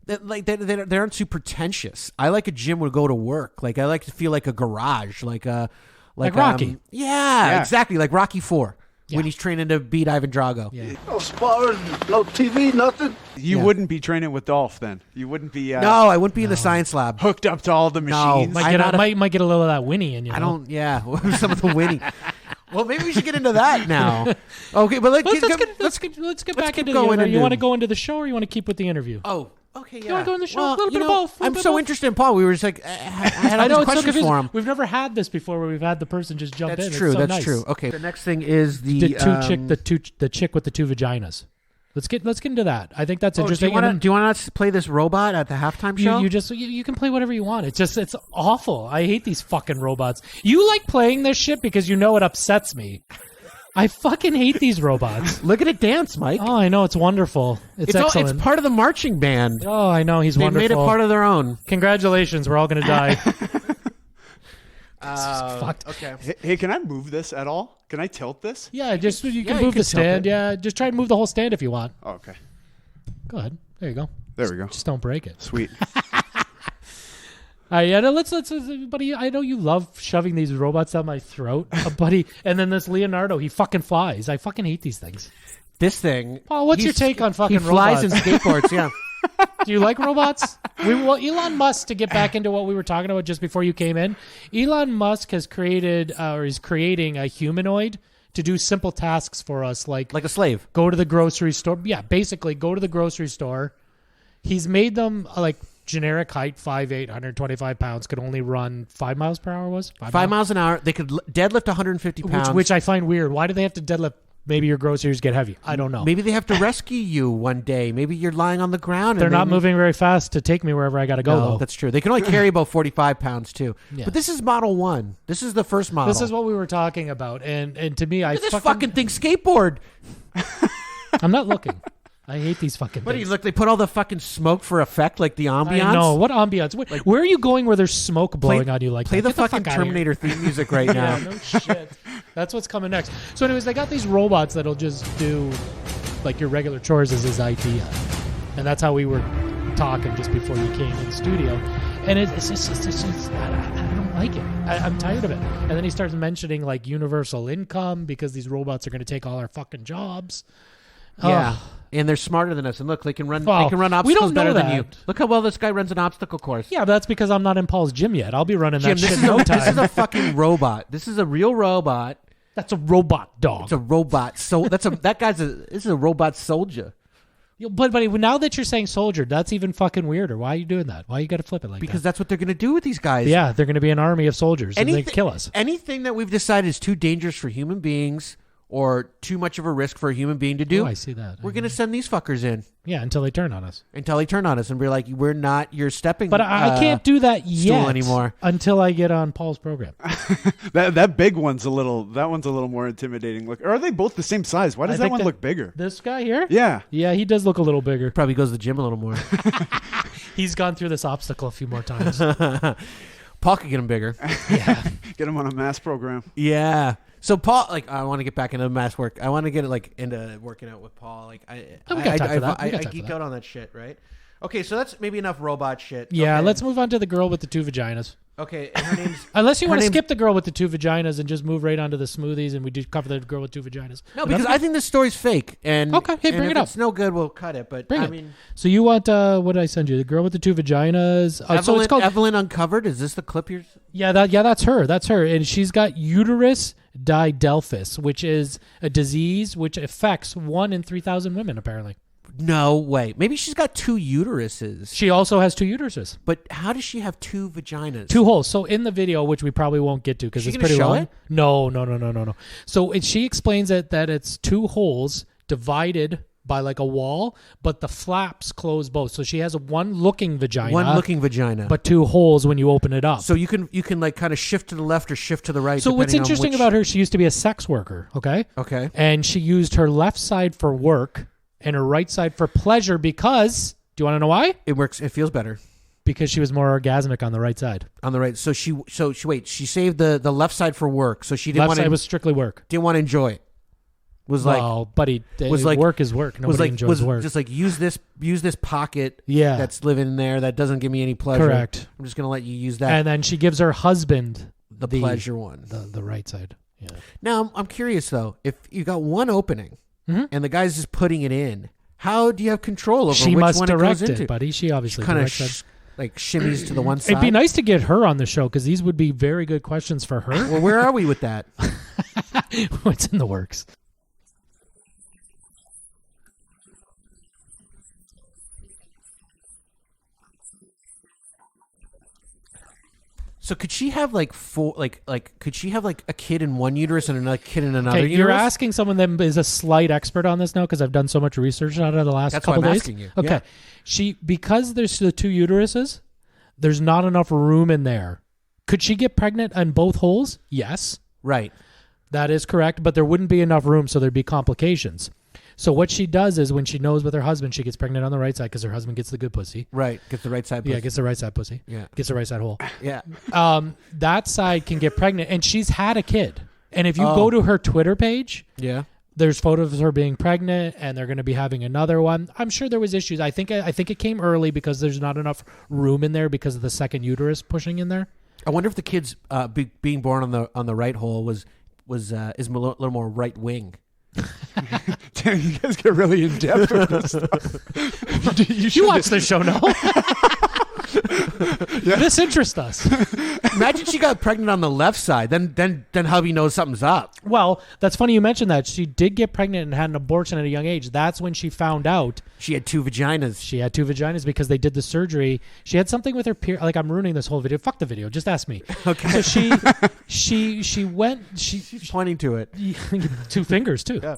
they aren't too pretentious. I like a gym where go to work. Like I like to feel like a garage, like Rocky. Yeah, exactly, like Rocky 4. Yeah. When he's training to beat Ivan Drago. Yeah. No sparring, no TV, nothing. You wouldn't be training with Dolph then. You wouldn't be. No, I wouldn't be in the science lab. Hooked up to all the machines. Might get a little of that Winnie in you. I don't. Yeah, some of the Winnie. Well, maybe we should get into that now. Okay, but let's get back into the interview. You want to go into the show, or you want to keep with the interview? Oh. Okay, yeah. You want to go in the show? A little bit of both. I'm so interested in Paul. We were just like, I had all these questions for him. We've never had this before where we've had the person just jump in. That's true. That's true. Okay. The next thing is the chick with the 2 vaginas. Let's get into that. I think that's interesting. Do you want to play this robot at the halftime show? You can play whatever you want. It's awful. I hate these fucking robots. You like playing this shit because you know it upsets me. I fucking hate these robots. Look at it dance, Mike. Oh, I know. It's wonderful. It's excellent. It's part of the marching band. Oh, I know. He's wonderful. They made it part of their own. Congratulations. We're all going to die. Fucked. Okay. Hey, can I move this at all? Can I tilt this? Yeah, you can move the stand. Yeah, just try to move the whole stand if you want. Oh, okay. Go ahead. There you go. There we go. Just don't break it. Sweet. Let's buddy. I know you love shoving these robots down my throat, buddy. And then this Leonardo, he fucking flies. I fucking hate these things. This thing. Paul, what's your take on fucking robots? He flies robots? and skateboards. Yeah. Do you like robots? Elon Musk, to get back into what we were talking about just before you came in, Elon Musk has created or is creating a humanoid to do simple tasks for us, like a slave. Go to the grocery store. Yeah, basically go to the grocery store. He's made them like generic height, 5'8", 125 pounds, could only run 5 miles per hour. 5 miles an hour. They could deadlift 150 pounds. Which I find weird. Why do they have to deadlift? Maybe your groceries get heavy. I don't know. Maybe they have to rescue you one day. Maybe you're lying on the ground. They're not moving very fast to take me wherever I got to go, though. That's true. They can only carry about 45 pounds, too. Yeah. But this is Model 1. This is the first model. This is what we were talking about. And to me, Look at this fucking thing skateboard. I'm not looking. I hate these fucking things. Look, they put all the fucking smoke for effect, like the ambiance. I know. What ambiance? Where are you going where there's smoke blowing on you like play that? Play the fucking Terminator theme music right now. Yeah, no shit. That's what's coming next. So anyways, they got these robots that'll just do like your regular chores as his idea. And that's how we were talking just before you came in the studio. And it's just I don't like it. I'm tired of it. And then he starts mentioning like universal income because these robots are going to take all our fucking jobs. Yeah. And they're smarter than us. And look, they can run obstacles better than you. Look how well this guy runs an obstacle course. Yeah, but that's because I'm not in Paul's gym yet. I'll be running that shit in no time. This is a fucking robot. This is a real robot. That's a robot dog. It's a robot. So this is a robot soldier. But now that you're saying soldier, that's even fucking weirder. Why are you doing that? Why you got to flip it like that? Because that's what they're going to do with these guys. Yeah, they're going to be an army of soldiers and they kill us. Anything that we've decided is too dangerous for human beings or too much of a risk for a human being to do. Oh, I see that. We're going to send these fuckers in. Yeah, until they turn on us. And be like, we're not your stepping But I can't do that yet anymore until I get on Paul's program. that big one's a little more intimidating. Look, or are they both the same size? Why does that one look bigger? This guy here? Yeah. Yeah, he does look a little bigger. Probably goes to the gym a little more. He's gone through this obstacle a few more times. Paul could get him bigger. Yeah. Get him on a mass program. Yeah. So Paul, I want to get back into mass work. I want to get into working out with Paul. I geek out on that shit, right? Okay, so that's maybe enough robot shit. Yeah, Okay. let's move on to the girl with the 2 vaginas. Okay, and her name's... Unless you her want to name's- skip the girl with the 2 vaginas and just move right onto the smoothies and we do cover the girl with 2 vaginas. No, because I think this story's fake. And Okay, hey, and bring if it up. it's no good, we'll cut it. But Bring I it. mean, So you want what did I send you? The girl with the 2 vaginas. So Evelyn, it's called Evelyn Uncovered. Is this the clip you're? that's her. That's her, and she's got uterus didelphys, which is a disease which affects 1 in 3,000 women apparently. No way. Maybe she's got 2 uteruses. She also has 2 uteruses. But how does she have 2 vaginas? 2 holes. So in the video, which we probably won't get to because She it's gonna pretty show long. it? No. So she explains that it's 2 holes divided by like a wall, but the flaps close both. So she has one looking vagina, but 2 holes when you open it up. So you can like kind of shift to the left or shift to the right. So what's depending on interesting which- about her? She used to be a sex worker. Okay. Okay. And she used her left side for work and her right side for pleasure because. Do you want to know why? It works. It feels better Because she was more orgasmic on the right side. on the right. So she saved the left side for work. So she didn't Left want side to was strictly work. didn't want to enjoy it. Was like Well, buddy, was like work is work. Nobody was like enjoys work. just like use this pocket. Yeah. That's living in there. That doesn't give me any pleasure. Correct. I'm just gonna let you use that. And then she gives her husband the pleasure one. the right side. Yeah. Now I'm curious though. If you got one opening Mhm. and the guy's just putting it in, how do you have control over She which must one direct it goes into? buddy. She obviously Kind of directs it. like shimmies to the one side. It'd be nice to get her on the show because these would be very good questions for her. Well, where are we with that? What's in the works? So could she have like could she have like a kid in one uterus and another kid in another Okay, uterus? you're asking someone that is a slight expert on this now because I've done so much research on it the last That's why couple I'm days. asking you. Okay, Yeah. because there's the 2 uteruses, there's not enough room in there. Could she get pregnant on both holes? Yes, Right. that is correct, but there wouldn't be enough room, so there'd be complications. So what she does is when she knows with her husband, she gets pregnant on the right side because her husband gets the good pussy. Right. Gets the right side. Yeah, gets the right side pussy. Yeah. Gets the right side hole. Yeah. That side can get pregnant, and she's had a kid. And if you Oh. go to her Twitter page, Yeah. there's photos of her being pregnant, and they're going to be having another one. I'm sure there was issues. I think it came early because there's not enough room in there because of the second uterus pushing in there. I wonder if the kid's being born on the right hole is a little more right wing. Damn, you guys get really in depth with this stuff. You watch the show, no? This interests us. Imagine she got pregnant on the left side. Then hubby knows something's up. Well, that's funny you mentioned that. She did get pregnant and had an abortion at a young age. That's when she found out She had 2 vaginas. she had 2 vaginas because they did the surgery. She had something with her like I'm ruining this whole video. Fuck the video. Just ask me. Okay. So she went. She's pointing to it. 2 fingers too. Yeah.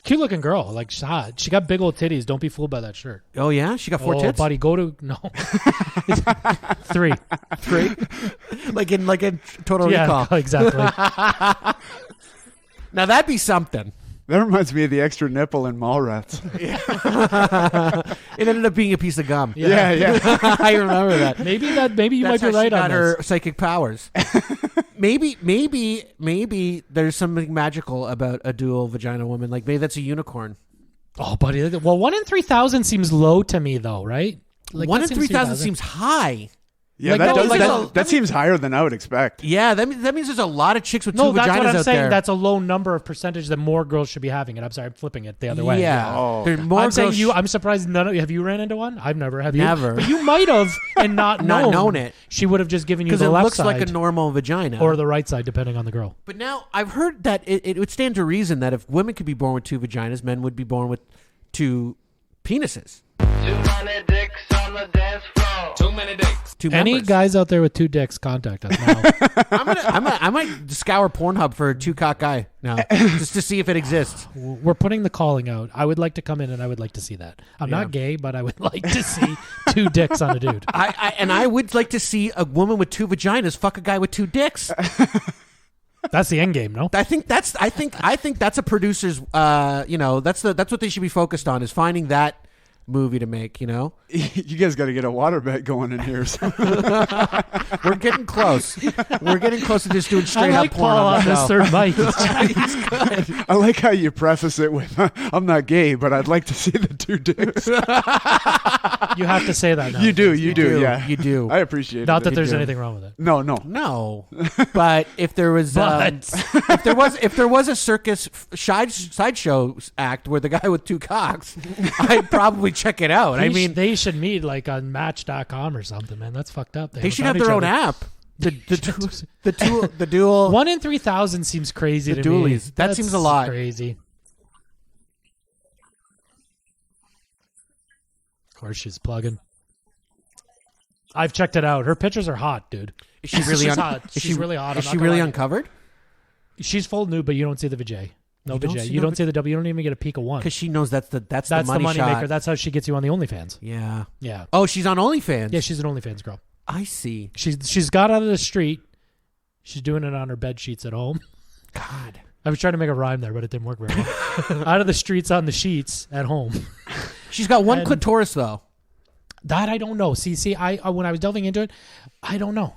Cute looking girl. Like she's hot. She got big old titties. Don't be fooled by that shirt. Oh yeah, she got 4 Oh, tits. buddy, go to no. 3. 3. like in Total Yeah, Recall. exactly. Now that'd be something. That reminds me of the extra nipple in Mallrats. It ended up being a piece of gum. Yeah, yeah. I remember that. Maybe you That's might be how right she got on her this. psychic powers. maybe there's something magical about a dual vagina woman. Like maybe that's a unicorn. Oh, buddy. Well, 1 in 3,000 seems low to me, though, right? Like 1 that in seems 3,000 seems high. Yeah, Like, that, no, does, like that, a- that seems higher than I would expect. Yeah, that means there's a lot of chicks with 2 No, vaginas that's what I'm out saying. there. That's a low number of percentage that more girls should be having it. I'm sorry, I'm flipping it the other way. Yeah. Oh. There's more I'm saying girls I'm surprised none of you. Have you ran into one? I've never. Have you? Never. But you might have and not known it. She would have just given you because the it left looks side like a normal vagina. or the right side, depending on the girl. But now I've heard that it would stand to reason that if women could be born with 2 vaginas, men would be born with 2 penises. Too many dicks on the dance floor. Too many dicks. 2 Any members. guys out there with 2 dicks, contact us now. I might scour Pornhub for a 2-cock guy now, just to see if it exists. We're putting the calling out. I would like to come in and I would like to see that. I'm not gay, but I would like to see 2 dicks on a dude. I would like to see a woman with 2 vaginas fuck a guy with 2 dicks. That's the end game, no? I think that's a producer's. That's what they should be focused on, is finding that movie to make, you know? You guys got to get a waterbed going in here. So. We're getting close. We're getting close to just doing straight I like up porn Paul on the this show. third mic. He's good. I like how you preface it with, I'm not gay, but I'd like to see the two dicks. You have to say that now. You do, yeah. You do. I appreciate it. Not that You there's do. anything wrong with it. No. No, but if there was, if there was a circus sideshow act where the guy with two cocks, I'd probably check it out. I mean, they should meet like on Match.com or something, man. That's fucked up. they should have their own app. The dual 1 in 3,000 seems crazy the to me. dualies. That seems a lot. Crazy. Of course, she's plugging. I've checked it out. Her pictures are hot, dude. Is she really hot? She's really hot. Is she really uncovered? She's full nude, but you don't see the vajay. No vajay. You don't see the W. You don't even get a peek of one. Because she knows that's the money maker. shot. That's how she gets you on the OnlyFans. Yeah. Yeah. Oh, she's on OnlyFans. Yeah, she's an OnlyFans girl. I see. She's got out of the street. She's doing it on her bed sheets at home. God. I was trying to make a rhyme there, but it didn't work very well. Out of the streets on the sheets at home. She's got one clitoris though. That I don't know. See, I when I was delving into it, I don't know.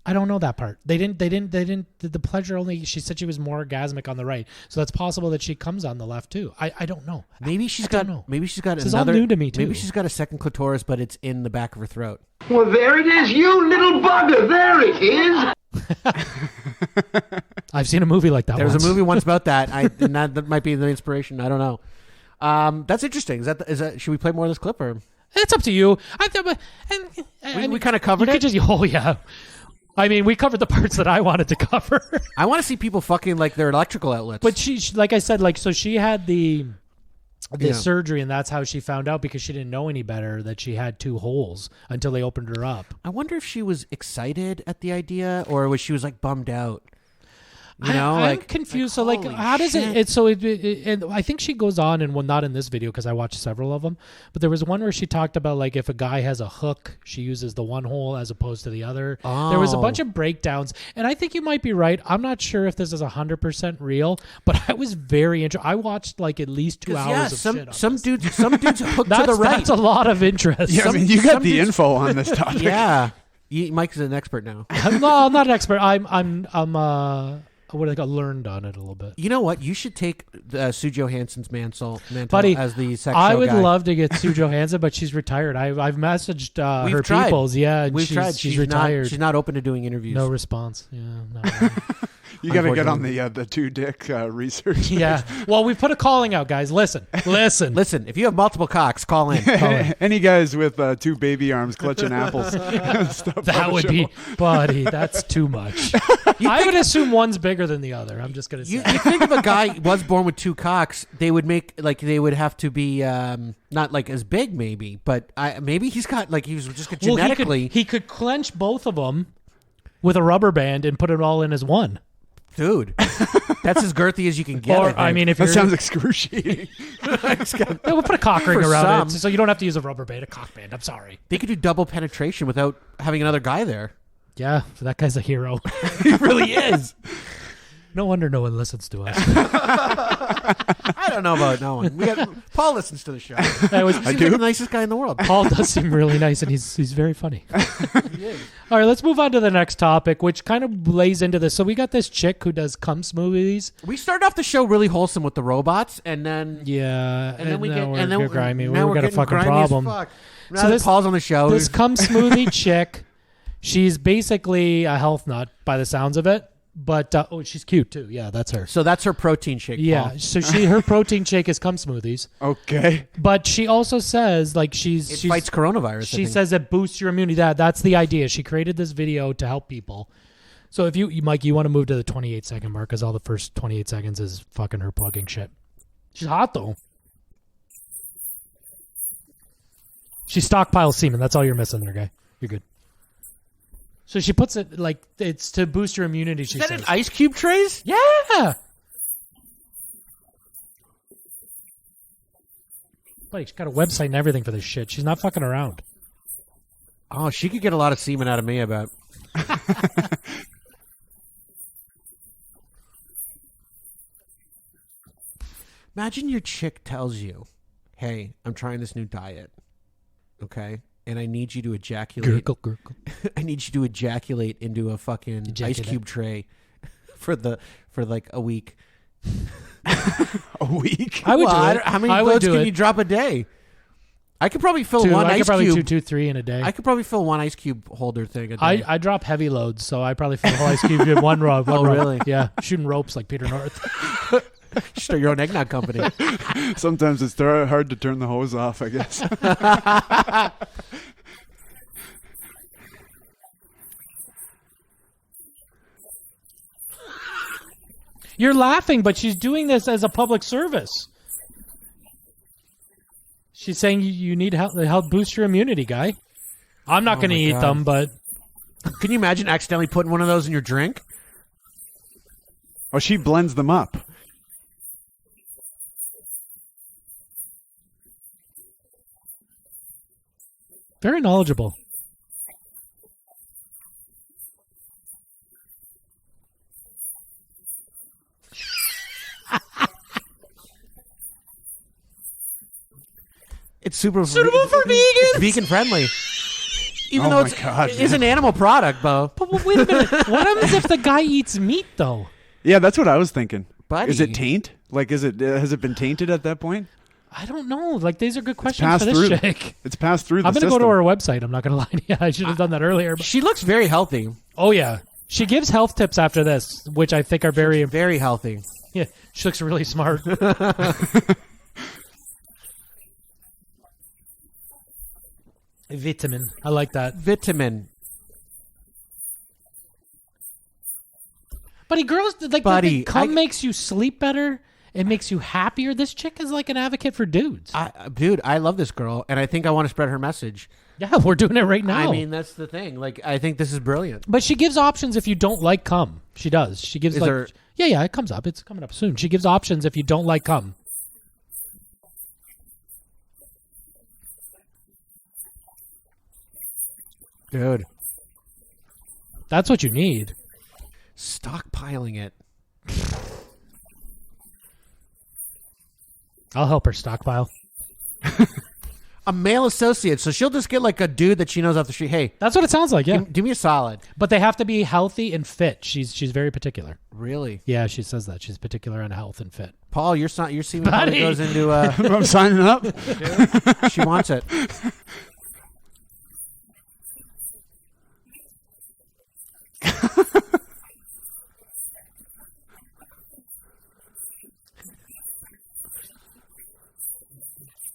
I don't know that part. They didn't. The pleasure only. She said she was more orgasmic on the right, so that's possible that she comes on the left too. I don't know. Maybe she's got This is another. all new to me too. Maybe she's got a second clitoris, but it's in the back of her throat. Well, there it is, you little bugger. There it is. I've seen a movie like that. There was once. a movie once about that. And that might be the inspiration. I don't know. That's interesting. Is that? Should we play more of this clip or? It's up to you. We kind of covered it. Oh yeah. I mean, we covered the parts that I wanted to cover. I want to see people fucking like their electrical outlets. But she, like I said, so she had the surgery, and that's how she found out, because she didn't know any better that she had two holes until they opened her up. I wonder if she was excited at the idea, or was she was like bummed out. You know, I'm confused. So, like, how does it? So, and I think she goes on, and not in this video because I watched several of them, but there was one where she talked about like if a guy has a hook, she uses the one hole as opposed to the other. Oh. There was a bunch of breakdowns, and I think you might be right. I'm not sure if this is 100% real, but I was very interested. I watched like at least 2 hours of shit on some this. dudes hooked to the right. That's a lot of interest. Yeah, I mean, you got the info on this topic. Yeah, Mike's an expert now. No, I'm not an expert. I'm what I got learned on it a little bit. You know what? You should take Sue Johansson's mantle Buddy, as the sex I show would guy. love to get Sue Johansson, but she's retired. I've messaged her tried. peoples. Yeah, and We've tried. She's retired. She's not open to doing interviews. No response. Yeah, no. You got to get on the two dick research. Yeah. Well, we put a calling out, guys. Listen. Listen. If you have multiple cocks, call in. Any guys with two baby arms clutching apples. Stuff That would be, buddy. That's too much. I would assume one's bigger than the other. I'm just gonna say. You think if a guy was born with two cocks, they would have to be not like as big, maybe, but maybe he's got like he was just genetically. He could clench both of them with a rubber band and put it all in as one. Dude, that's as girthy as you can get. Or I mean, if that you're, sounds excruciating. Yeah, we'll put a cock ring For around some. it, so you don't have to use a rubber band. A cock band. I'm sorry. They could do double penetration without having another guy there. Yeah, that guy's a hero. He really is. No wonder no one listens to us. I don't know about no one. Paul listens to the show. He's like the nicest guy in the world. Paul does seem really nice, and he's very funny. All right, let's move on to the next topic, which kind of lays into this. So we got this chick who does cum smoothies. We started off the show really wholesome with the robots, and then then we get we're grimy. Now We've got a getting fucking grimy as problem. fuck. Now So that this- Paul's on the show. This cum smoothie chick, she's basically a health nut by the sounds of it. But she's cute too. Yeah, that's her. So that's her protein shake. Yeah, Paul. so her protein shake is cum smoothies. Okay. But she also says like she's fights coronavirus. She says it boosts your immunity. That's the idea. She created this video to help people. So if you Mike, you want to move to the 28-second mark, because all the first 28 seconds is fucking her plugging shit. She's hot though. She stockpiles semen. That's all you're missing there, guy. You're good. So she puts it like it's to boost your immunity. She Is that says. in ice cube trays? Yeah. Buddy, she's got a website and everything for this shit. She's not fucking around. Oh, she could get a lot of semen out of me, I bet. Imagine your chick tells you, hey, I'm trying this new diet, okay? And I need you to ejaculate. Gurgle. I need you to ejaculate into a fucking ice cube tray for like a week. A week? I would do it. How many loads can you drop a day? I could probably fill one ice cube. Two, 2, 3 in a day. I could probably fill one ice cube holder thing a day. I drop heavy loads, so I probably fill a whole ice cube in one row. Really? Yeah, shooting ropes like Peter North. Start your own eggnog company. Sometimes it's hard to turn the hose off, I guess. You're laughing, but she's doing this as a public service. She's saying you need help boost your immunity, guy. I'm not going to eat them, but... Can you imagine accidentally putting one of those in your drink? Oh, she blends them up. Very knowledgeable. It's suitable for vegans. It's vegan friendly. Even though it's an animal product, Bo. But wait a minute. What happens if the guy eats meat, though? Yeah, that's what I was thinking. Buddy. Is it taint? Like, has it been tainted at that point? I don't know. Like, these are good questions for this chick. It's passed through the I'm going to system. go to her website. I'm not going to lie to you. I should have done that earlier. But... She looks very healthy. Oh, yeah. She gives health tips after this, which I think are very healthy. Yeah, she looks really smart. Vitamin. I like that. Vitamin. Buddy, girls, like, cum makes you sleep better. It makes you happier. This chick is like an advocate for dudes. Dude, I love this girl, and I think I want to spread her message. Yeah, we're doing it right now. I mean, that's the thing. Like, I think this is brilliant. But she gives options if you don't like cum. She does. She gives Yeah, it comes up. It's coming up soon. She gives options if you don't like cum. Dude. That's what you need. Stockpiling it. I'll help her stockpile. A male associate, so she'll just get like a dude that she knows off the street. Hey, that's what it sounds like. Yeah, do me a solid. But they have to be healthy and fit. She's very particular. Really? Yeah, she says that she's particular on health and fit. Paul, your semen probably goes into. I'm signing up. Dude, she wants it.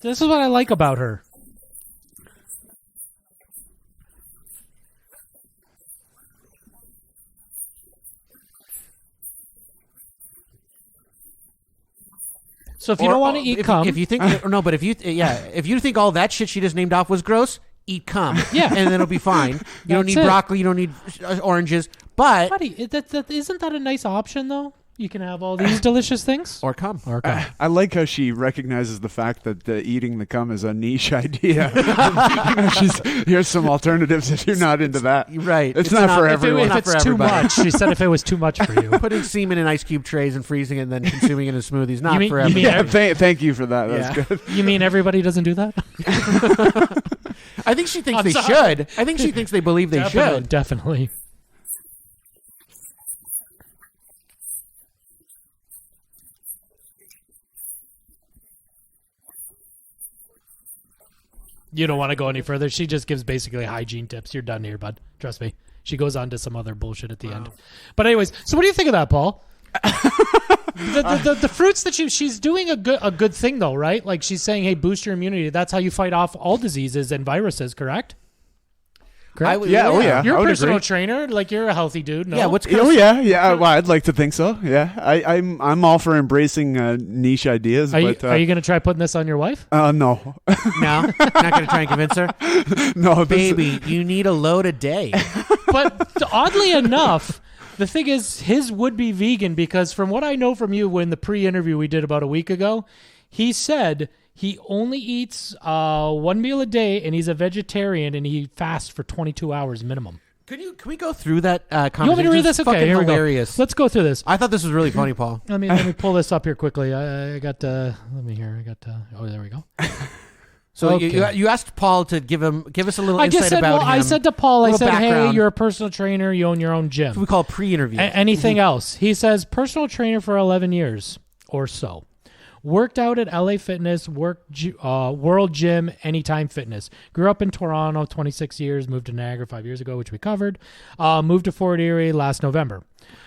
This is what I like about her. So if you don't want to eat cum, if you think if you think all that shit she just named off was gross, eat cum. Yeah, and then it'll be fine. You don't need broccoli. You don't need oranges. But buddy, isn't that a nice option though? You can have all these delicious things. Or cum. I like how she recognizes the fact that eating the cum is a niche idea. Here's some alternatives if you're not into that. Right. It's not for everyone. If it's too much. She said if it was too much for you. Putting semen in ice cube trays and freezing it and then consuming it in smoothies. Not for everyone. Yeah, thank you for that. That's good. You mean everybody doesn't do that? I think she thinks should. I think she thinks they believe they should. Definitely. You don't want to go any further. She just gives basically hygiene tips. You're done here, bud. Trust me. She goes on to some other bullshit at the end. But anyways, so what do you think of that, Paul? the fruits that she's doing a good thing though, right? Like she's saying, hey, boost your immunity. That's how you fight off all diseases and viruses, correct? Correct? Yeah. You're a personal trainer. Like you're a healthy dude. No? Yeah. Yeah. Well, I'd like to think so. Yeah. I'm all for embracing niche ideas. Are you going to try putting this on your wife? No. No? Not going to try and convince her? No. Baby, you need a load a day. But oddly enough, the thing is, his would be vegan because from what I know from you in the pre-interview we did about a week ago, he said he only eats one meal a day and he's a vegetarian and he fasts for 22 hours minimum. Can we go through that conversation? You want me to read this? It's Okay, fucking here we hilarious. go. Let's go through this. I thought this was really funny, Paul. Let me pull this up here quickly. I got. Let me hear. I got. Oh, there we go. So Okay. you asked Paul to give us a little I insight just said. about Well, him. I said to Paul. I Little said, background. "Hey, you're a personal trainer. You own your own gym." That's what we call pre-interview. Anything else? He says, personal trainer for 11 years or so. Worked out at LA Fitness, World Gym, Anytime Fitness. Grew up in Toronto, 26 years. Moved to Niagara 5 years ago, which we covered. Moved to Fort Erie last November.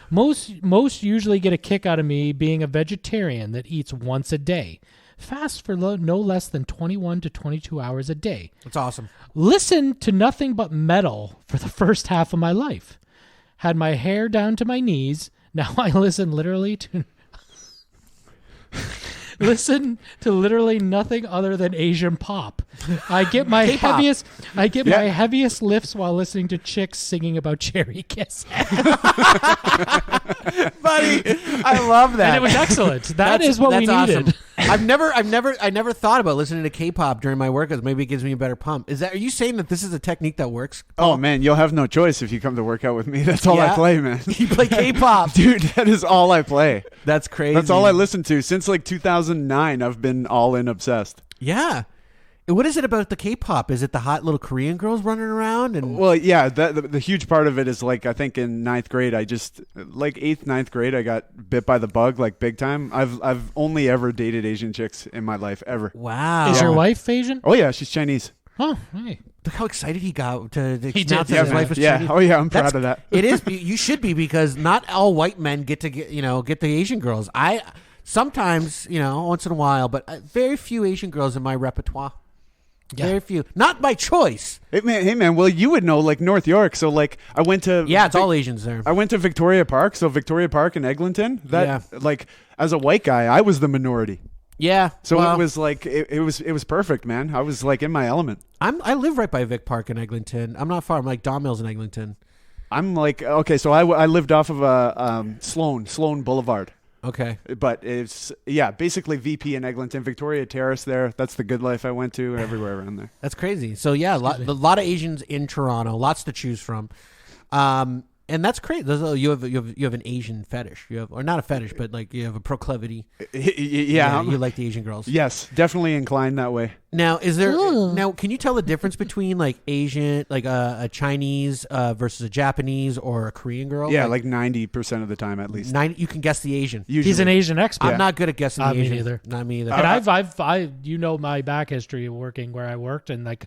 Most usually get a kick out of me being a vegetarian that eats once a day. Fast for no less than 21 to 22 hours a day. That's awesome. Listen to nothing but metal for the first half of my life. Had my hair down to my knees. Now I listen to literally nothing other than Asian pop. I get my heaviest lifts while listening to chicks singing about cherry kiss. Buddy, I love that. And it was excellent. That's what we needed. Awesome. I never thought about listening to K-pop during my workouts. Maybe it gives me a better pump. Are you saying that this is a technique that works? Oh man, you'll have no choice if you come to work out with me. That's all I play, man. You play K-pop, dude. That is all I play. That's crazy. That's all I listen to since like 2009. I've been all in obsessed. Yeah. What is it about the K-pop? Is it the hot little Korean girls running around? And well, yeah, the huge part of it is like I think in 9th grade, I just like 8th, 9th grade, I got bit by the bug like big time. I've only ever dated Asian chicks in my life ever. Wow. Is your wife Asian? Oh yeah, she's Chinese. Oh, hey. Look how excited he got to did. announce that Yeah, his wife was yeah. Chinese. Oh yeah, I'm proud of that. It is. You should be, because not all white men get the Asian girls. Sometimes, once in a while, but very few Asian girls in my repertoire. Yeah. Very few. Not by choice. Hey man. Well, you would know, like North York. So like I went to it's all Asians there. I went to Victoria Park. So Victoria Park in Eglinton. Like as a white guy, I was the minority. Yeah. So it was like it was perfect, man. I was like in my element. I live right by Vic Park in Eglinton. I'm not far. I'm like Don Mills in Eglinton. I'm like okay. So I lived off of a Sloan Boulevard. Okay. But it's, basically VP in Eglinton, Victoria Terrace there. That's the good life I went to, and everywhere around there. That's crazy. So, yeah, a lot of Asians in Toronto, lots to choose from. And that's great. You have an Asian fetish. Or not a fetish, but like you have a proclivity. Yeah. You like the Asian girls. Yes, definitely inclined that way. Now, can you tell the difference between like Asian, like a Chinese versus a Japanese or a Korean girl? Yeah, like 90% of the time at least. 90, you can guess the Asian. Usually. He's an Asian expert. I'm not good at guessing the Asian. Me neither. Not me either. And I've my back history of working where I worked, and like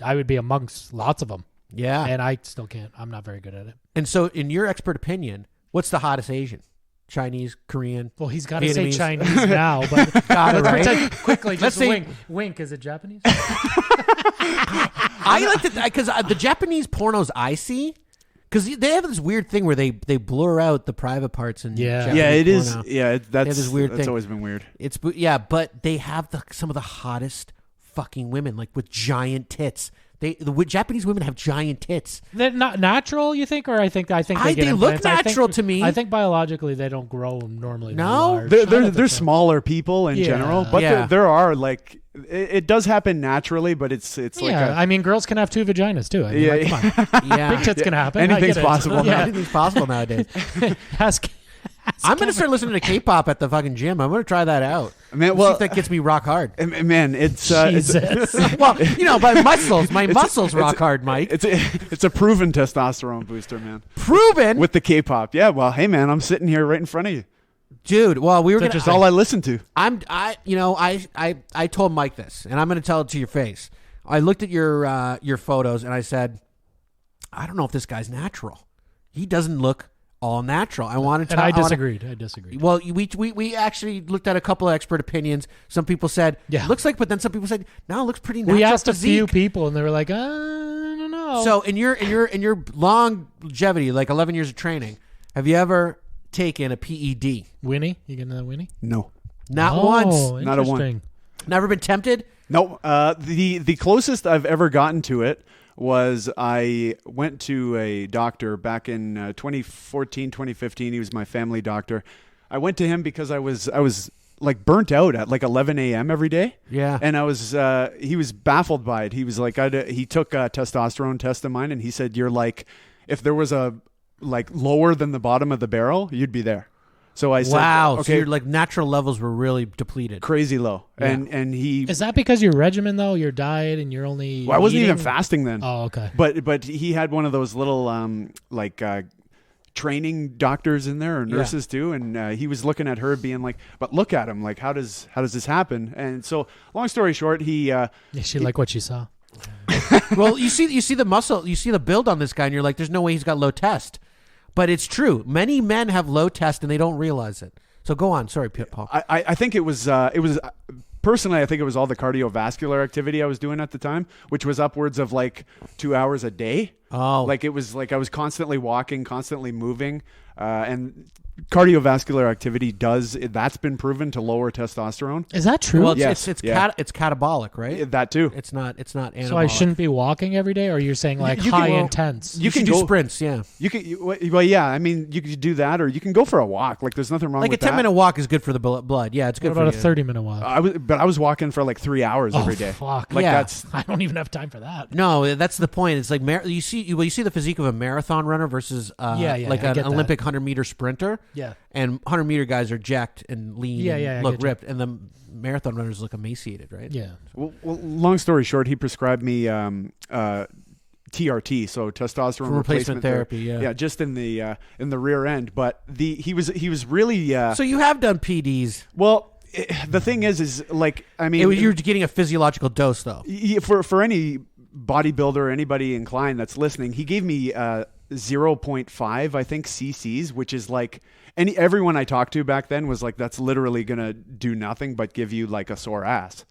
I would be amongst lots of them. Yeah. And I still can't. I'm not very good at it. And so, in your expert opinion, what's the hottest Asian? Chinese, Korean? Well, he's got to say Vietnamese? Chinese now, but Got it, right? pretend quickly. Let's Just say- wink. Is it Japanese? I like to, because the Japanese pornos I see, because they have this weird thing where they blur out the private parts in Japanese it is. porno. Yeah, They have this weird that's thing. always been weird. But they have some of the hottest fucking women, like with giant tits. The Japanese women have giant tits. They're not natural, you think, or I think they get they look implants? natural to me. I think biologically they don't grow normally. No? They're smaller people in general, but there are like it does happen naturally, but it's like I mean, girls can have two vaginas too. I mean, come on. Yeah. Big tits can happen. Anything's possible. Yeah. Anything's possible nowadays. Ask I'm going to start listening to K-pop at the fucking gym. I'm going to try that out. Man, See if that gets me rock hard. Man, it's Jesus. Well, my muscles rock hard, Mike. it's a proven testosterone booster, man. Proven With the K-pop. Yeah, well, hey man, I'm sitting here right in front of you. dude. Well, we were going That's to. all I listen to. I told Mike this, and I'm going to tell it to your face. I looked at your photos, and I said, I don't know if this guy's natural. He doesn't look all natural. I disagreed. Well, we actually looked at a couple of expert opinions. Some people said looks like, but then some people said no, it looks pretty natural. We asked physique. a few people, and they were like, I don't know. So in your longevity, like 11 years of training, have you ever taken a PED? Winnie, you getting that Winnie? No. Not once. Not a one. Never been tempted? No. The closest I've ever gotten to it was I went to a doctor back in 2014, 2015. He was my family doctor. I went to him because I was like burnt out at like 11 a.m. every day. Yeah. And he was baffled by it. He was like, he took a testosterone test of mine, and he said, you're like if there was a like lower than the bottom of the barrel, you'd be there. So I said, wow. okay, So your like natural levels were really depleted. crazy low. Yeah. And he Is that because your regimen though, your diet, and you're only? Well, I wasn't even eating- fasting then. Oh, okay. But he had one of those little training doctors in there or nurses too, and he was looking at her being like, but look at him, like how does this happen? And so long story short, Yeah, she liked what she saw. Well, you see the muscle, you see the build on this guy, and you're like, there's no way he's got low test. But it's true. Many men have low test and they don't realize it. So go on. Sorry, Paul. I think it was personally, I think it was all the cardiovascular activity I was doing at the time, which was upwards of like 2 hours a day. Oh. Like it was like I was constantly walking, constantly moving, and cardiovascular activity that's been proven to lower testosterone. Is that true? Well, Yes. it's Yeah. it's catabolic, right? That too. It's not anabolic. So I shouldn't be walking every day, or you're saying like You can- high well, intense? You can do sprints, yeah. You can, well, yeah. I mean, you could do that, or you can go for a walk. Like, there's nothing wrong Like with a that. 10-minute walk is good for the blood. Yeah, it's good What about for a you. 30-minute walk? I was walking for like 3 hours every day. Fuck. Like Yeah. that's I don't even have time for that. No, that's the point. It's like you see the physique of a marathon runner versus Yeah, like I an get that. Olympic 100-meter sprinter. Yeah. And 100-meter guys are jacked and lean Yeah, and yeah, I look get you. ripped, and the marathon runners look emaciated, right? Yeah. well, long story short, he prescribed me TRT, so testosterone Replacement therapy, yeah. yeah, just in the rear end. But he was really So you have done PDs. well. The thing is like I mean, You're getting a physiological dose, though. for any bodybuilder, anybody inclined that's listening, he gave me 0.5, I think, cc's, which is like everyone I talked to back then was like, that's literally gonna do nothing but give you like a sore ass.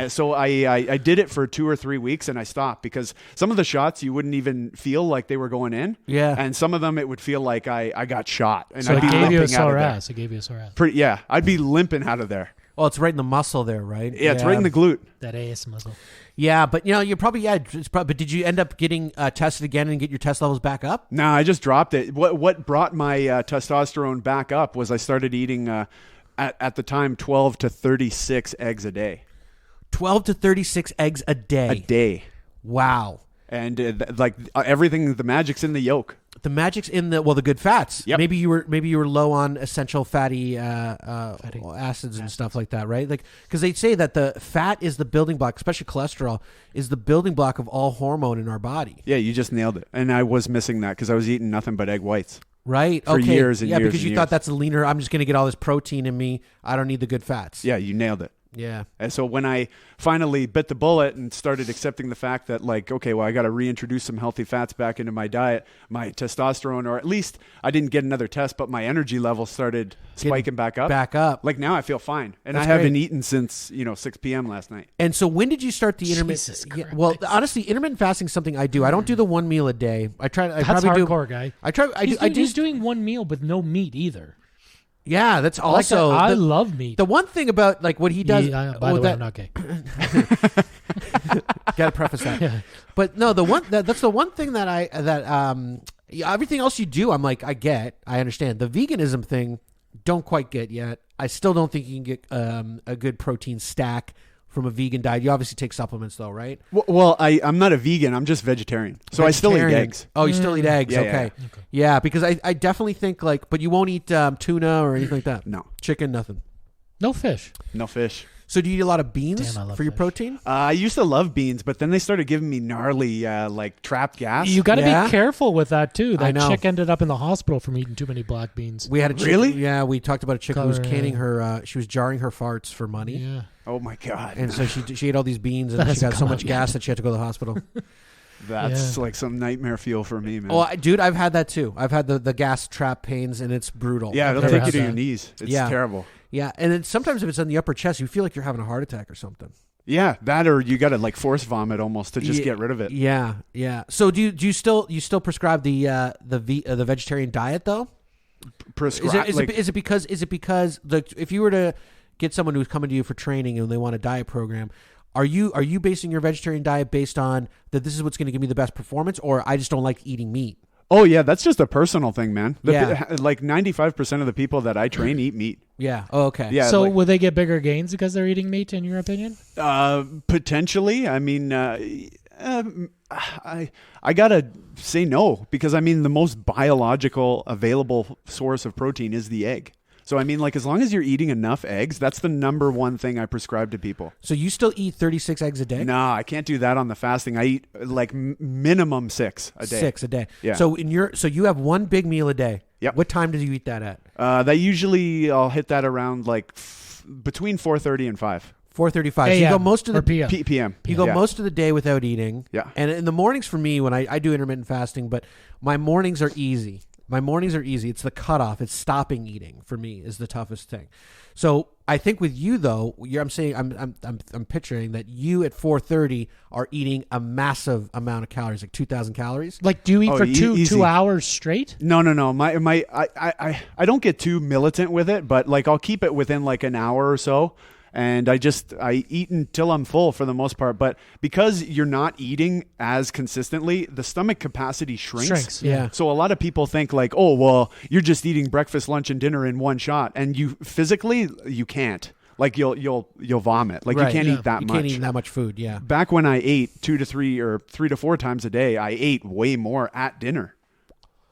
So I did it for 2 or 3 weeks and I stopped because some of the shots you wouldn't even feel like they were going in. Yeah. And some of them it would feel like I got shot. And So I'd it be gave you a limping out of sore there. ass. It gave you a sore ass. Yeah, I'd be limping out of there. Well, it's right in the muscle there, right? Yeah, it's right in the glute. That ass muscle. Yeah, but you're probably but did you end up getting tested again and get your test levels back up? No, I just dropped it. What brought my testosterone back up was I started eating at the time 12 to 36 eggs a day. 12 to 36 eggs a day. A day. Wow. And everything, the magic's in the yolk. The magic's in the good fats. Yep. Maybe you were low on essential fatty acids and stuff like that, right? Like because they say that the fat is the building block, especially cholesterol, is the building block of all hormone in our body. Yeah, you just nailed it. And I was missing that because I was eating nothing but egg whites. Right. For okay. years and yeah, years because and you thought years. that's a leaner. I'm just going to get all this protein in me. I don't need the good fats. Yeah, you nailed it. Yeah. And so when I finally bit the bullet and started accepting the fact that like, okay, well, I got to reintroduce some healthy fats back into my diet, my testosterone, or at least I didn't get another test, but my energy level started spiking back up. Back up. Like now I feel fine. And That's I haven't great. eaten since, 6 p.m. last night. And so when did you start the intermittent? Jesus Yeah, Christ. well, honestly, intermittent fasting is something I do. I don't do the one meal a day. I try. I That's probably hardcore, guy. I try. He's doing one meal with no meat either. Yeah, that's I like also. that. I love meat. The one thing about like what he does. By the way, I'm not gay. Got to preface that. But no, that's the one thing that everything else you do, I'm like, I understand. The veganism thing, don't quite get yet. I still don't think you can get a good protein stack from a vegan diet. You obviously take supplements though, right? Well, I'm not a vegan. I'm just vegetarian. So I still eat Vegetarian. eggs. Oh, you still eat eggs? Yeah, okay. yeah. Yeah, because I definitely think but you won't eat tuna or anything like that. No. Chicken, nothing. No fish. No fish. So do you eat a lot of beans Damn, I love for your fish. protein? I used to love beans, but then they started giving me gnarly, trapped gas. You got to Yeah? be careful with that too. I That know. chick ended up in the hospital from eating too many black beans. We had a chick, Really? Yeah, we talked about a chick who was Color, canning her. She was jarring her farts for money. Yeah. Oh my God. And so she ate all these beans, and That's she got so much gone. gas that she had to go to the hospital. That's like some nightmare fuel for me, man. Oh, dude, I've had that too. I've had the gas trap pains, and it's brutal. yeah, it'll I've take never you to had your that. knees. It's Yeah. terrible. Yeah, and then sometimes if it's on the upper chest, you feel like you're having a heart attack or something. Yeah, that or you got to like force vomit almost to just get rid of it. Yeah, yeah. So do you still prescribe the vegetarian diet though? Prescribe. Is it because if you were to get someone who's coming to you for training and they want a diet program, are you basing your vegetarian diet based on that this is what's going to give me the best performance, or I just don't like eating meat? Oh yeah, that's just a personal thing, man. Yeah. Like 95% of the people that I train eat meat. Yeah. Oh, okay. Yeah. So like, will they get bigger gains because they're eating meat? In your opinion? potentially. I mean, I gotta say no, because I mean the most biological available source of protein is the egg. So I mean, like, as long as you're eating enough eggs, that's the number one thing I prescribe to people. So you still eat 36 eggs a day? No, I can't do that on the fasting. I eat like minimum 6 a day. 6 a day. Yeah. So you have one big meal a day. Yep. What time do you eat that at? That usually I'll hit that around like between 4:30 and 5. 4:35. So AM you go most of the PM. PM. You go Yeah. most of the day without eating. Yeah. And in the mornings for me, when I do intermittent fasting, but my mornings are easy. It's the cutoff. It's stopping eating for me is the toughest thing. So I think with you though, I'm picturing that you at 4:30 are eating a massive amount of calories, like 2,000 calories. Like, do you eat for two easy. 2 hours straight? No. I don't get too militant with it, but like I'll keep it within like an hour or so. And I eat until I'm full for the most part. But because you're not eating as consistently, the stomach capacity shrinks. Yeah. So a lot of people think like, oh, well, you're just eating breakfast, lunch, and dinner in one shot. And you physically, you can't. Like you'll vomit. Like Right, you can't yeah. eat that You much. can't eat that much food, yeah. Back when I ate 2 to 3 or 3 to 4 times a day, I ate way more at dinner.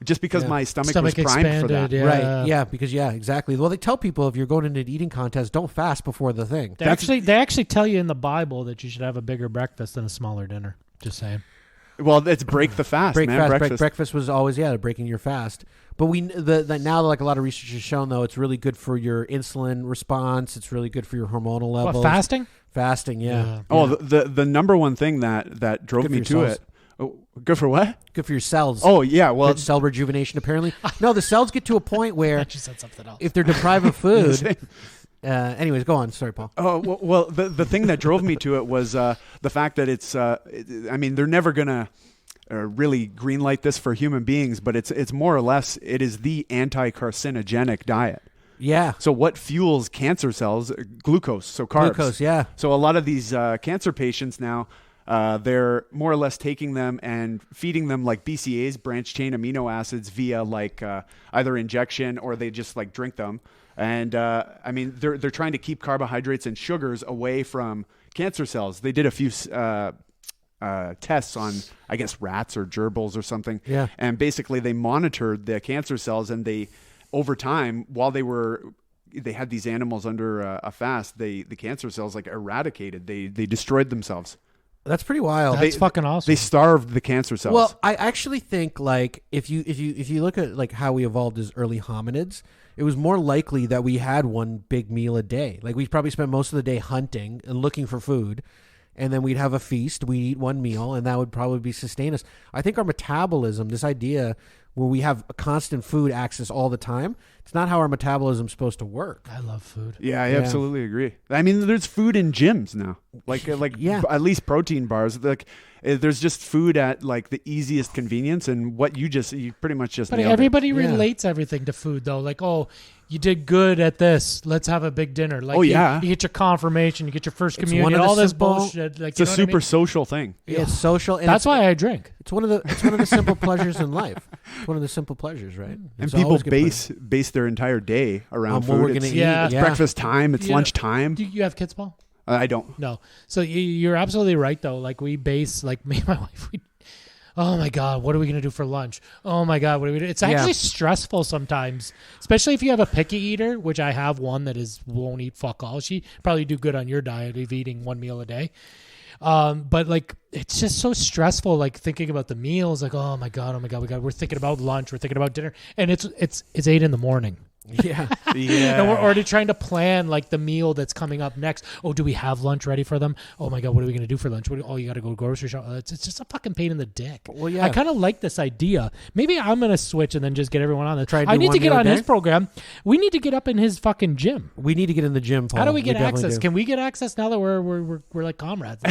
Just because my stomach was primed for that. Yeah. Right. Yeah, because exactly. Well, they tell people if you're going into an eating contest, don't fast before the thing. They actually tell you in the Bible that you should have a bigger breakfast than a smaller dinner. Just saying. Well, it's break the fast, man. Breakfast was always breaking your fast. But now like a lot of research has shown though, it's really good for your insulin response. It's really good for your hormonal levels. What, fasting? Fasting, yeah. Oh, the number one thing that drove me to it. Oh, good for what? Good for your cells. Oh yeah, well, good cell rejuvenation. Apparently, no. The cells get to a point where I just said something else. if they're deprived of food. Anyways, go on. Sorry, Paul. Oh well, the thing that drove me to it was the fact that it's. I mean, they're never gonna really greenlight this for human beings, but it's more or less it is the anti-carcinogenic diet. Yeah. So what fuels cancer cells? Glucose. So carbs. Glucose. Yeah. So a lot of these cancer patients now. They're more or less taking them and feeding them like BCAAs, branched chain amino acids, via like either injection or they just like drink them. And I mean, they're trying to keep carbohydrates and sugars away from cancer cells. They did a few tests on, I guess, rats or gerbils or something. Yeah. And basically, they monitored the cancer cells, and they, over time, while they had these animals under a fast, the cancer cells like eradicated. They destroyed themselves. That's pretty wild. That's fucking awesome. They starved the cancer cells. Well, I actually think like if you look at like how we evolved as early hominids, it was more likely that we had one big meal a day. Like we probably spent most of the day hunting and looking for food, and then we'd have a feast. We'd eat one meal, and that would probably sustain us. I think our metabolism, this idea where we have a constant food access all the time, it's not how our metabolism is supposed to work. I love food. Yeah, I absolutely agree. I mean, there's food in gyms now, like at least protein bars. Like there's just food at like the easiest convenience, and what you pretty much just. But nailed everybody it. relates everything to food, though. Like, oh, you did good at this. Let's have a big dinner. Like, you get your confirmation, you get your first communion, all this bullshit. Like, it's a super social thing. Yeah, it's social. And that's why I drink. It's one of the simple pleasures in life. It's one of the simple pleasures, right? And people base their entire day around food. What we're gonna eat. It's breakfast time. It's lunch time. Do you have kids, Paul? I don't. No. So you're absolutely right, though. Like we base, like me and my wife, oh my God, what are we going to do for lunch? Oh my God, what are we doing? It's actually stressful sometimes, especially if you have a picky eater, which I have one that won't eat fuck all. She probably do good on your diet of eating one meal a day. But like, it's just so stressful, like thinking about the meals, like, oh my God, we're thinking about lunch, we're thinking about dinner, and it's 8 a.m. Yeah. And we're already trying to plan like the meal that's coming up next. Oh, do we have lunch ready for them? Oh my God, what are we going to do for lunch? You got to go grocery shop. It's just a fucking pain in the dick. Well, yeah. I kind of like this idea. Maybe I'm going to switch and then just get everyone on this. I need to get on his program. We need to get up in his fucking gym. We need to get in the gym, Paul. How do we get access? Can we get access now that we're like comrades?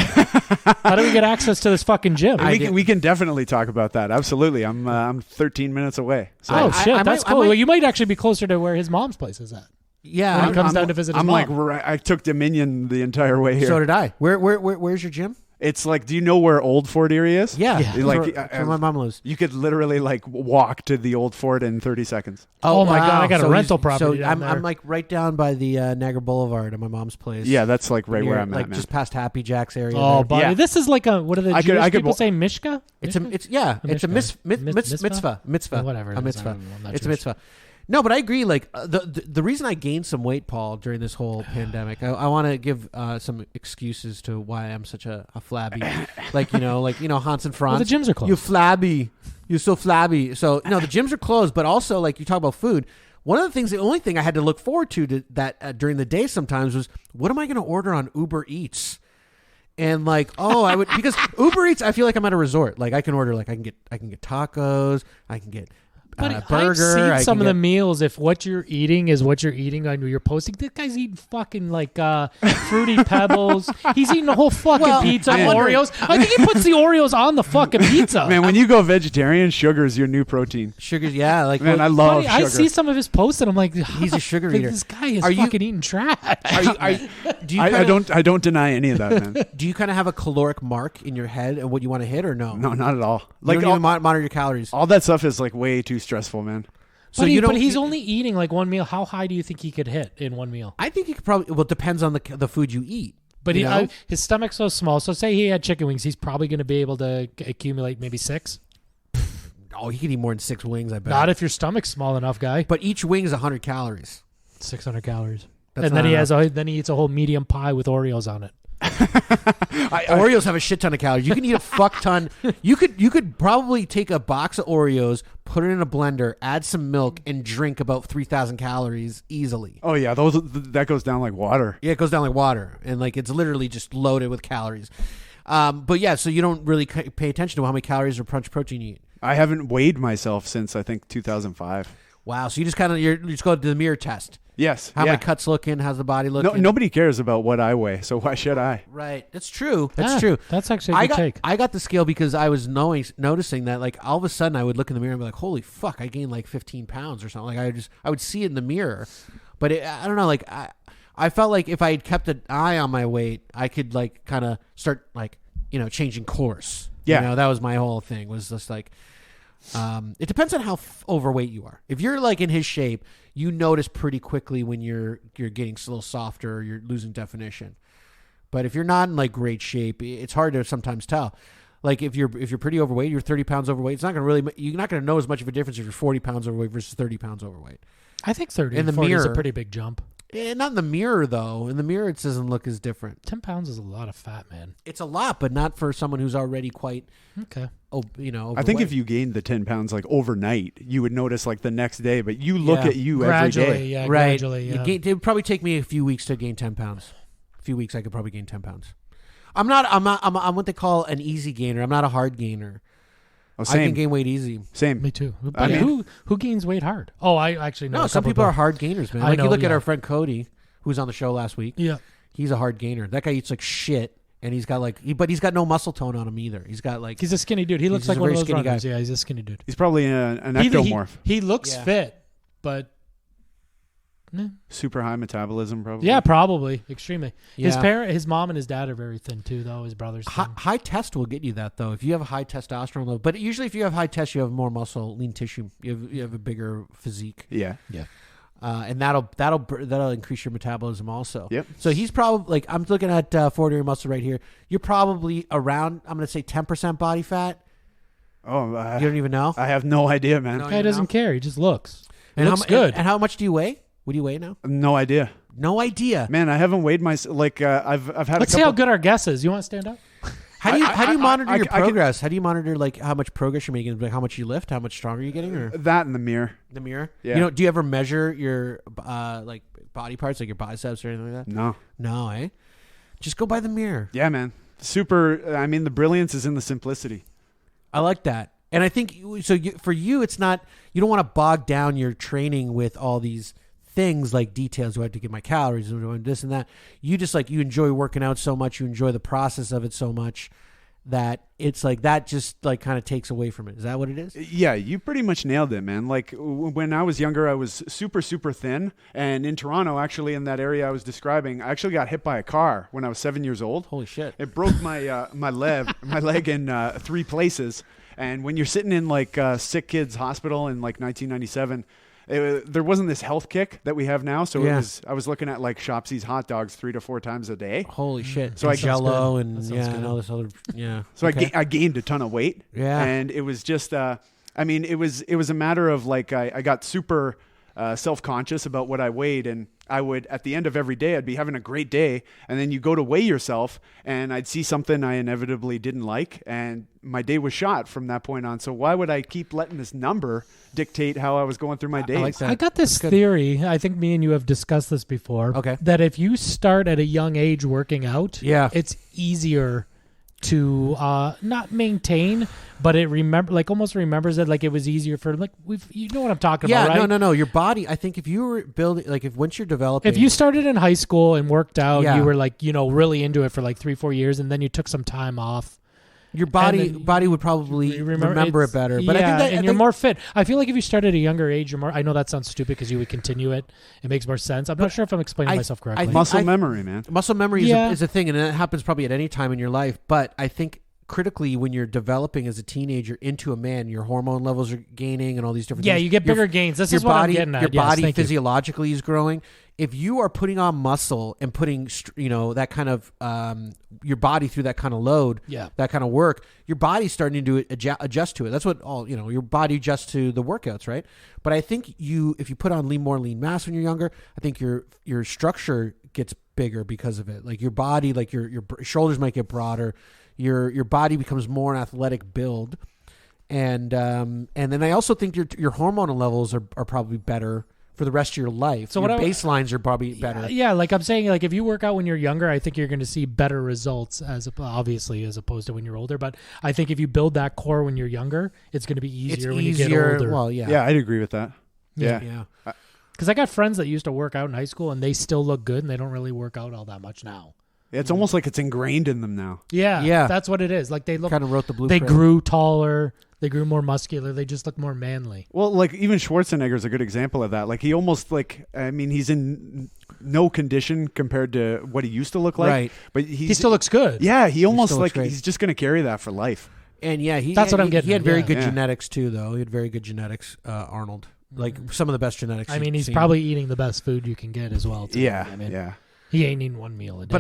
How do we get access to this fucking gym? We can definitely talk about that. Absolutely. I'm 13 minutes away. So. That's cool. Well, you might actually be closer to where his mom's place is at. Yeah, when he comes down to visit his mom. I took Dominion the entire way here. So did I. Where's your gym? It's like, do you know where Old Fort Erie is? Yeah, Like that's where my mom lives. you could literally like walk to the Old Fort in 30 seconds. Oh my God, I got a rental So property down there. I'm like right down by the Niagara Boulevard at my mom's place. Yeah, that's like right Near, where I'm like at, man. just past Happy Jack's area. Oh, there. buddy, Yeah. this is like a what do the I could- Jewish I could people wa- say? Mishka? It's a Mitzvah? mitzvah. Whatever it A is, mitzvah. I'm not It's a Jewish. mitzvah. No, but I agree. Like the reason I gained some weight, Paul, during this whole pandemic, I want to give some excuses to why I'm such a flabby, like Hans and Franz. Well, the gyms are closed. You flabby. You're so flabby. So no, the gyms are closed, but also like you talk about food. One of the things, the only thing I had to look forward to that during the day sometimes was, what am I going to order on Uber Eats? And like, I would, because Uber Eats, I feel like I'm at a resort. Like I can order, like I can get tacos, I can get But burger. I've I seen some can of the get- meals. If what you're eating is what you're eating on your posting, this guy's eating fucking like fruity pebbles. He's eating a whole fucking pizza, Oreos. I think he puts the Oreos on the fucking pizza. Man, when you go vegetarian, sugar's your new protein. Sugars, yeah. Like, Man, I love Buddy, sugar. I see some of his posts and I'm like, He's a sugar like, eater. This guy is Are you- fucking eating trash. do you I don't deny any of that, man. Do you kind of have a caloric mark in your head and what you want to hit, or no? No, not at all. Like, Like you don't all, even monitor your calories. all that stuff is like way too stressful, man. So But he's only eating like one meal. How high do you think he could hit in one meal? I think you could probably. Well, it depends on the food you eat. But you know? his stomach's so small. So say he had chicken wings, he's probably going to be able to accumulate maybe 6. Oh, he could eat more than 6 wings. I bet. Not if your stomach's small enough, guy. But each wing is 100 calories. 600 calories. That's And then not he eats a whole medium pie with Oreos on it. Oreos have a shit ton of calories. You can eat a fuck ton. You could probably take a box of Oreos, put it in a blender, add some milk, and drink about 3,000 calories easily. Oh yeah, that goes down like water. Yeah, it goes down like water, and like it's literally just loaded with calories. But yeah, so you don't really pay attention to how many calories or protein you eat. I haven't weighed myself since I think 2005. Wow, so you just you just go to the mirror test. Yes. How yeah. my cuts looking? How's the body looking? Nobody cares about what I weigh, so why should I? Right, that's true. That's Yeah, true. That's actually a good take. I got the scale because I was noticing that like all of a sudden I would look in the mirror and be like, holy fuck, I gained like 15 pounds or something. Like I would see it in the mirror, but I don't know. Like I felt like if I had kept an eye on my weight, I could like kind of start like changing course. Yeah. That was my whole thing. Was just like. It depends on how overweight you are. If you're like in his shape, you notice pretty quickly when you're getting a little softer or you're losing definition. But if you're not in like great shape, it's hard to sometimes tell. Like if you're pretty overweight, you're 30 pounds overweight. It's not gonna you're not gonna know as much of a difference if you're 40 pounds overweight versus 30 pounds overweight. I think 30 in the 40 is a mirror- pretty big jump. Not in the mirror though. In the mirror, it doesn't look as different. 10 pounds is a lot of fat, man. It's a lot, but not for someone who's already quite. Okay. Overweight. I think if you gained the 10 pounds like overnight, you would notice like the next day. But you look Yeah. at you Gradually, every day. yeah, right, gradually, You yeah. it would probably take me a few weeks to gain 10 pounds. A few weeks, I could probably gain 10 pounds. I'm what they call an easy gainer. I'm not a hard gainer. Oh, I same. can gain weight easy. Same. Me too. But I mean- who gains weight hard? Oh, I actually know. No, a some couple people are people. hard gainers, man. I Like you know, look at yeah. our friend Cody, who was on the show last week. Yeah. He's a hard gainer. That guy eats like shit, and he's got but he's got no muscle tone on him either. He's got like He's a skinny dude. He looks He's like a one of very those skinny runners. guy. Yeah, he's a skinny dude. He's probably an He ectomorph. looks Yeah. fit, but Super high metabolism, probably. yeah, probably extremely. Yeah. His mom and his dad are very thin too, though. His brothers. high test will get you that though. If you have a high testosterone level, but usually if you have high test, you have more muscle, lean tissue. You have a bigger physique. Yeah. And that'll increase your metabolism also. Yep. So he's probably like I'm looking at Fort Erie muscle right here. You're probably around I'm going to say 10% body fat. Oh, You don't even know. I have no idea, man. No. Guy doesn't care. He just looks. And Looks good. And how much do you weigh? What do you weigh now? No idea. No idea. Man, I haven't weighed myself. Like I've had. Let's a see how couple, good our guess is. You want to stand up? How do you monitor your I can- progress? How do you monitor like how much progress you're making? Like how much you lift, how much stronger you're getting, or that in the mirror. the mirror? Yeah. Do you ever measure your like body parts, like your biceps or anything like that? No. No, eh? Just go by the mirror. Yeah, man. Super. I mean, the brilliance is in the simplicity. I like that. And I think so. For you, it's not. You don't want to bog down your training with all these things like details. Do I have to get my calories? Do I do this and that? You just you enjoy working out so much. You enjoy the process of it so much that it's like that just like kind of takes away from it. Is that what it is? Yeah, you pretty much nailed it, man. Like when I was younger, I was super, super thin. And in Toronto, actually, in that area I was describing, I actually got hit by a car when I was 7 years old. Holy shit. It broke my leg in 3 places. And when you're sitting in like sick kids hospital in like 1997, there wasn't this health kick that we have now. So I was looking at like Shopsy's hot dogs 3 to 4 times a day. Holy shit. So I Jell-O and all this other, So I gained a ton of weight. Yeah. And it was just, it was a matter of like, I got super self-conscious about what I weighed, and I would, at the end of every day, I'd be having a great day, and then you go to weigh yourself, and I'd see something I inevitably didn't like, and my day was shot from that point on. So why would I keep letting this number dictate how I was going through my days? I like that. I got this theory. I think me and you have discussed this before. Okay. That if you start at a young age working out, it's easier to not maintain, but it almost remembers it, like it was easier for you know what I'm talking about, right? No. Your body. I think if you were building, like once you're developing, if you started in high school and worked out, you were like really into it for like 3-4 years, and then you took some time off. Your body would probably remember it better. But I think you're more fit. I feel like if you start at a younger age, you're more. I know that sounds stupid because you would continue it. It makes more sense. I'm not sure if I'm explaining myself correctly. Muscle memory, man. Muscle memory is a thing, and it happens probably at any time in your life. But I think critically, when you're developing as a teenager into a man, your hormone levels are gaining and all these different things. Yeah, you get bigger gains. This is what I'm getting at. Your body physiologically is growing. If you are putting on muscle and putting, that kind of your body through that kind of load, that kind of work, your body's starting to adjust to it. That's what your body adjusts to the workouts, right? But I think if you put on more lean mass when you're younger, I think your structure gets bigger because of it. Like your body, like your shoulders might get broader. Your body becomes more an athletic build, and then I also think your hormonal levels are probably better for the rest of your life. So your baselines are probably better. Yeah, like I'm saying, like if you work out when you're younger, I think you're going to see better results as opposed to when you're older. But I think if you build that core when you're younger, it's going to be easier when you get older. Well, yeah, I'd agree with that. Yeah. Because I got friends that used to work out in high school and they still look good and they don't really work out all that much now. It's almost like it's ingrained in them now. Yeah, that's what it is. Like they kind of wrote the blueprint. They grew taller. They grew more muscular. They just look more manly. Well, like even Schwarzenegger's a good example of that. Like he almost he's in no condition compared to what he used to look like. Right. But he still looks good. Yeah, he almost he's just going to carry that for life. And that's what I'm getting. He had very good genetics too, though. He had very good genetics, Arnold. Like some of the best genetics. I mean, he's probably eating the best food you can get as well. Too. Yeah, I mean, he ain't eating one meal a day.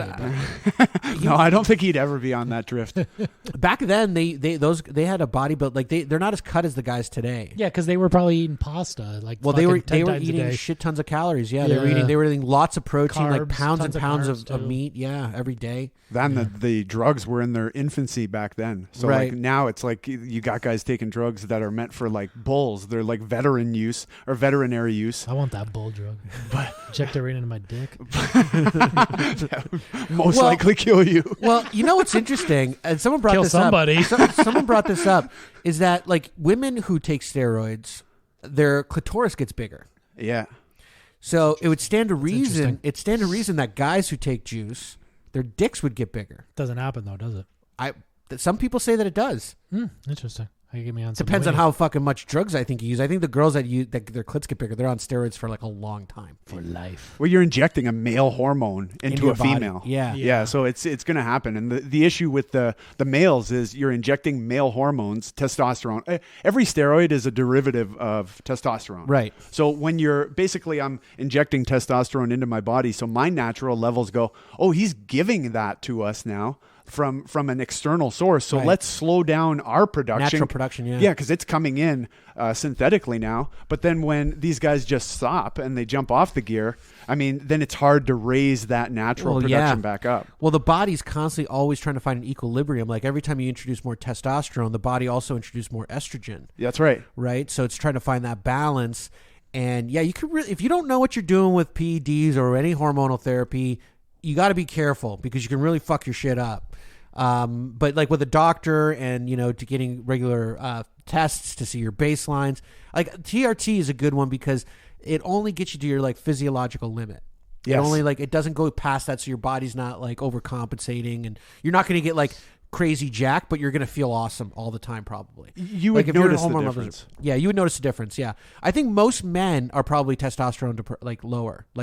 But no, I don't think he'd ever be on that drift. Back then, they had a body build, like they're not as cut as the guys today. Yeah, because they were probably eating pasta. They were eating shit tons of calories. Yeah, they were eating lots of protein, carbs, like pounds and pounds of meat. Yeah, every day. Then the drugs were in their infancy back then. So like now it's like you got guys taking drugs that are meant for like bulls. They're like veteran use or veterinary use. I want that bull drug. Inject it right into my dick. Most likely kill you. Well, you know what's interesting, and someone brought kill this somebody. up. Someone brought this up, is that like women who take steroids, their clitoris gets bigger. Yeah. So it would stand to reason. It stand to reason that guys who take juice, their dicks would get bigger. Doesn't happen though, does it? Some people say that it does. Interesting. Get me on. Depends on how fucking much drugs I think you use. I think the girls that their clits get bigger, they're on steroids for like a long time. For life. Well, you're injecting a male hormone into a female. Body. Yeah. Yeah. So it's going to happen. And the issue with the males is you're injecting male hormones, testosterone. Every steroid is a derivative of testosterone. Right. So when I'm injecting testosterone into my body, so my natural levels go, oh, he's giving that to us now. From an external source. So let's slow down our production. Natural production, yeah. Yeah, because it's coming in synthetically now. But then when these guys just stop and they jump off the gear, I mean, then it's hard to raise that natural production back up. Well, the body's constantly always trying to find an equilibrium. Like every time you introduce more testosterone, the body also introduces more estrogen. That's right. Right? So it's trying to find that balance. And yeah, you could really, if you don't know what you're doing with PEDs or any hormonal therapy, you got to be careful because you can really fuck your shit up. But like with a doctor and, to getting regular tests to see your baselines, like TRT is a good one because it only gets you to your like physiological limit. Yes. It only it doesn't go past that. So your body's not like overcompensating and you're not going to get like crazy jack, but you're going to feel awesome all the time probably. You Like, would if you're in notice the hormone levels- difference. Yeah, you would notice the difference. Yeah, I think most men are probably testosterone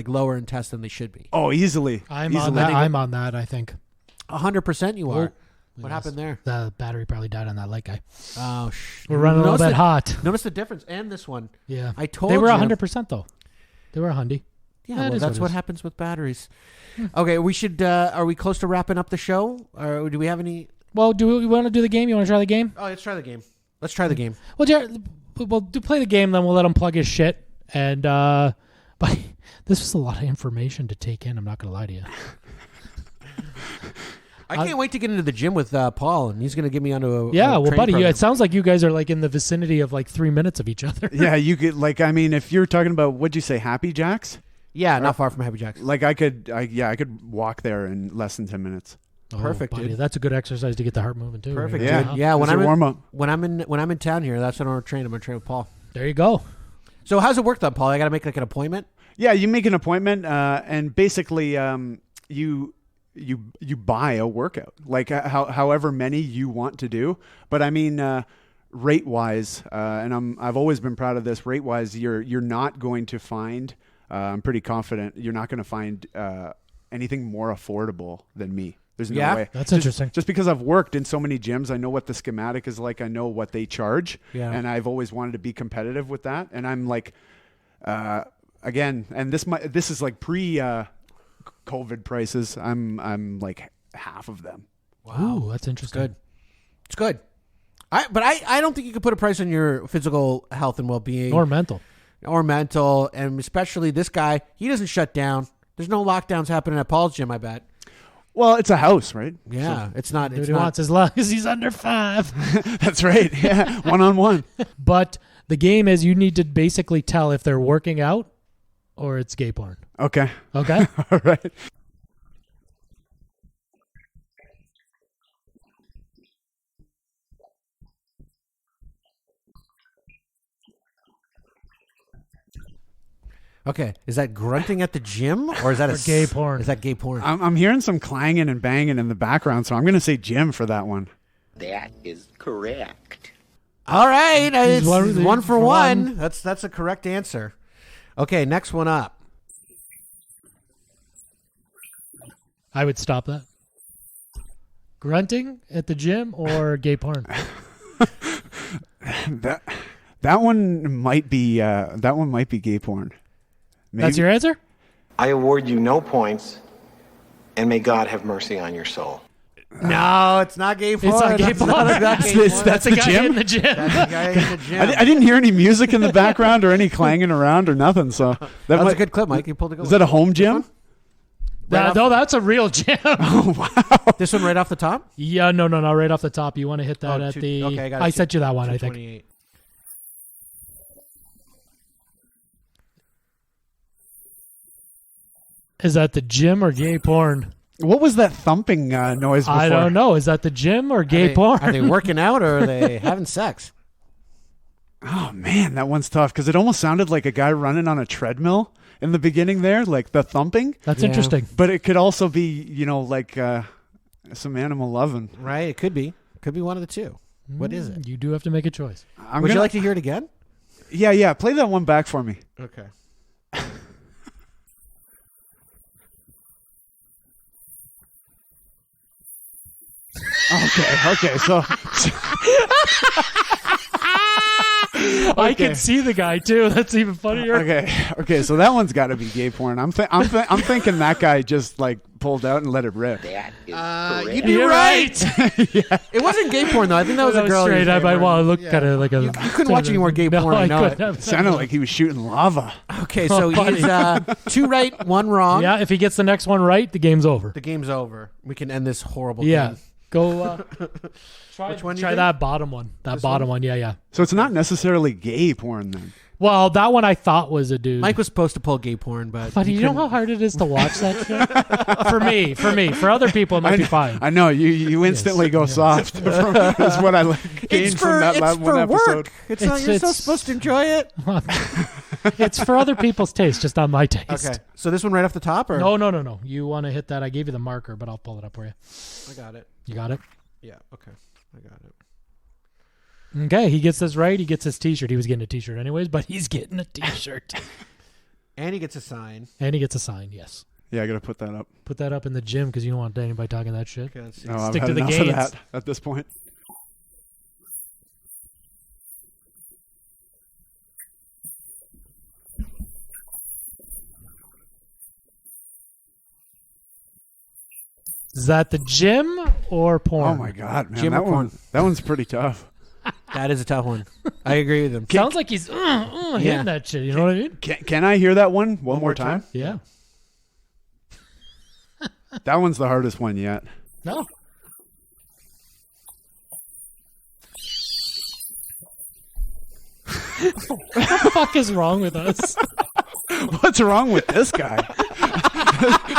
lower in test than they should be. Oh, easily. I'm easily. on that. I'm on that. I think 100% you are. Oh, What happened there? The battery probably died on that light guy. Oh, We're running a little bit hot. Notice the difference. And this one. Yeah, I told they were you. 100% though. They were a hundy. Yeah, That well, is that's it what is. happens with batteries. Okay, we should. Are we close to wrapping up the show, or do we have any? Well, do we want to do the game? You want to try the game? Oh, let's try the game. Let's try the game. Well, Jared, we'll play the game, then we'll let him plug his shit. And but this was a lot of information to take in. I'm not gonna lie to you. I can't wait to get into the gym with Paul, and he's going to get me onto a well, training buddy, program. it sounds like you guys are like in the vicinity of like 3 minutes of each other. Yeah, you could I mean, if you're talking about what'd you say, Happy Jacks? Yeah, not far from Happy Jacks. Like I could walk there in less than 10 minutes. Perfect, buddy. dude. That's a good exercise to get the heart moving too. Perfect, right? dude. Yeah, when It's a warm-up. when I'm in town here, that's when I'm going to train with Paul. There you go. So how's it work then, Paul? I got to make like an appointment. Yeah, you make an appointment, and basically, you buy a workout, like however many you want to do. But I mean, rate wise, and I've always been proud of this. Rate wise, you're not going to find. I'm pretty confident you're not going to find anything more affordable than me. There's no way. That's interesting. Just because I've worked in so many gyms, I know what the schematic is like. I know what they charge, and I've always wanted to be competitive with that. And I'm like, again, and this is like pre COVID prices. I'm like half of them. Wow, ooh, that's interesting. Good. It's good. But I don't think you could put a price on your physical health and well-being Or mental. and especially this guy. He doesn't shut down. There's no lockdowns happening at Paul's gym, I bet. Well, it's a house, right? Yeah, it's not. Dude, It's he not. wants as long as he's under 5. That's right. Yeah, 1-on-1. But the game is you need to basically tell if they're working out or it's gay porn. Okay. Okay? All right. Okay, is that grunting at the gym or is that Or gay porn. Is that gay porn? I'm hearing some clanging and banging in the background, so I'm going to say Jim for that one. That is correct. All right, it's one- one for for one. That's a correct answer. Okay, next one up. I would stop that. Grunting at the gym or gay porn? That one might be gay porn. Maybe. That's your answer? I award you no points, and may God have mercy on your soul. No, it's not gay porn. It's not gay porn. That's the guy gym? in the gym. That's the guy in the gym. I didn't hear any music in the background or any clanging around or nothing. So That was a good clip, Mike. You pulled a good Is that a home gym? No, that's a real gym. Oh wow! This one right off the top? Yeah, no, right off the top. You want to hit that at the... Okay, I got it. I sent you that one, I think. 228. Is that the gym or gay porn? What was that thumping noise before? I don't know. Is that the gym or gay porn? Are they working out or are they having sex? Oh man, that one's tough because it almost sounded like a guy running on a treadmill in the beginning there, like the thumping. That's interesting. But it could also be, like some animal loving. Right, it could be. Could be one of the two. What is it? You do have to make a choice. Would you like to hear it again? Yeah. Play that one back for me. Okay. Okay. So I can see the guy too. That's even funnier. okay. So that one's got to be gay porn. I'm thinking that guy just like pulled out and let it rip. That is correct. You'd be You're right. Yeah. It wasn't gay porn though. I think that was a girl. Straight up. I want to look kind of like a. You couldn't watch any more gay porn. I know it. couldn't. Sounded like he was shooting lava. Okay, so he's 2 right, 1 wrong. Yeah, if he gets the next one right, the game's over. The game's over. We can end this horrible Yeah. game. Go try, Which one do you try think? that bottom one. That bottom one. Yeah. So it's not necessarily gay porn then. Well, that one I thought was a dude. Mike was supposed to pull gay porn, but But you know how hard it is to watch that shit? For me. For other people, it might be fine. I know you instantly go soft. Is what I gained from that one episode. work. It's not, you're so supposed to enjoy it. It's for other people's taste, just not my taste. Okay, so this one right off the top, or No. You want to hit that? I gave you the marker, but I'll pull it up for you. I got it. You got it? Yeah. Okay. I got it. Okay, he gets this right. He gets his T-shirt. He was getting a T-shirt anyways, but he's getting a T-shirt. And he gets a sign. And he gets a sign, yes. Yeah, I got to put that up. Put that up in the gym because you don't want anybody talking that shit. Okay, let's see. No, I've Stick had to the enough gains. of that at this point. Is that the gym or porn? Oh my god, man, Gym or porn? that one's pretty tough. That is a tough one. I agree with him. Sounds like he's hitting that shit. You know what I mean? Can I hear that one more time? Yeah. That one's the hardest one yet. No. What the fuck is wrong with us? What's wrong with this guy?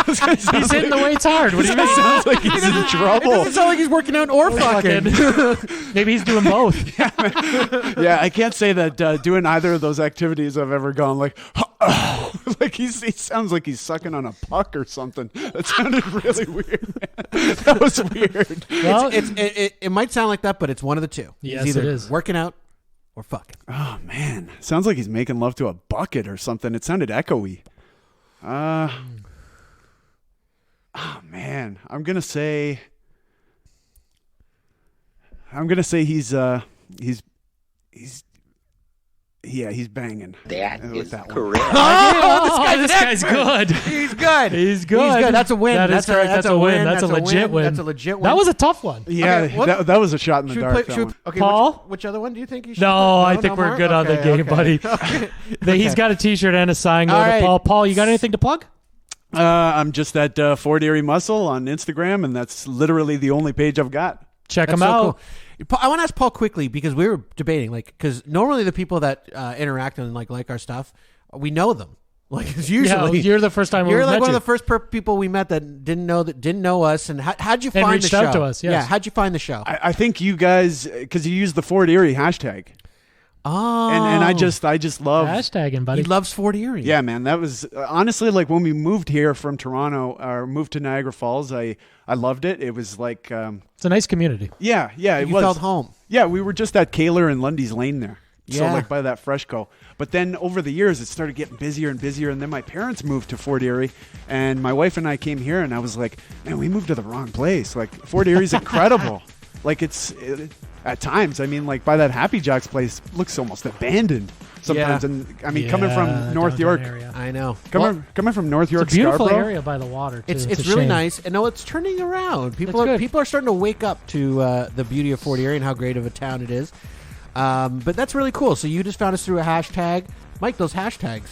He's hitting the weights hard. What do you mean? Sounds like he's in It trouble. doesn't sound like he's working out or fucking. Maybe he's doing both. Yeah, I can't say that doing either of those activities I've ever gone like, like he sounds like he's sucking on a puck or something. That sounded really weird. Man. That was weird. Well, It might sound like that, but it's one of the two. Yes, He's either it is. working out or fucking. Oh man, sounds like he's making love to a bucket or something. It sounded echoey. Oh man, I'm gonna say he's banging. That is correct. oh, this guy's good. He's good. He's good. That's a win. That is correct. That's a win. That's a legit win. That's a legit win. That was a tough one. Yeah, Okay, what- that was a shot in the Should we dark. play- that one. okay, Paul? which other one do you think you should No, play? I think we're more? good on the Okay, game, buddy. Okay. He's got a T-shirt and a sign. Go All to right. Paul. Paul, you got anything to plug? I'm just at Fort Erie Muscle on Instagram, and that's literally the only page I've got. Check That's him so out. cool. Paul, I want to ask Paul quickly because we were debating, like, because normally the people that interact and like our stuff, we know them. Like, it's usually Yeah, you're the first time you're we've like met one you. of the first people we met that didn't know us. And how'd you And find reached the show? out to us, yes. Yeah, how'd you find the show? I think you guys, because you use the Fort Erie hashtag, Oh, and I just love. Hashtagging, buddy. he loves Fort Erie. Yeah, man, that was honestly like when we moved here from Toronto or moved to Niagara Falls. I loved it. It was like, It's a nice community. yeah, it you was. felt home. Yeah, we were just at Kaler and Lundy's Lane there. So Yeah. like by that Freshco. But then over the years, it started getting busier and busier. And then my parents moved to Fort Erie, and my wife and I came here, and I was like, man, we moved to the wrong place. Like Fort Erie's incredible. Like at times, I mean, like by that Happy Jocks place, looks almost abandoned sometimes. Yeah. And I mean, coming from North downtown York, area. I know. coming from North York, It's a beautiful Scarborough. area by the water. Too. It's a really shame. nice, and no, it's turning around. People That's good. are starting to wake up to the beauty of Fort Erie and how great of a town it is. But that's really cool. So you just found us through a hashtag, Mike. Those hashtags,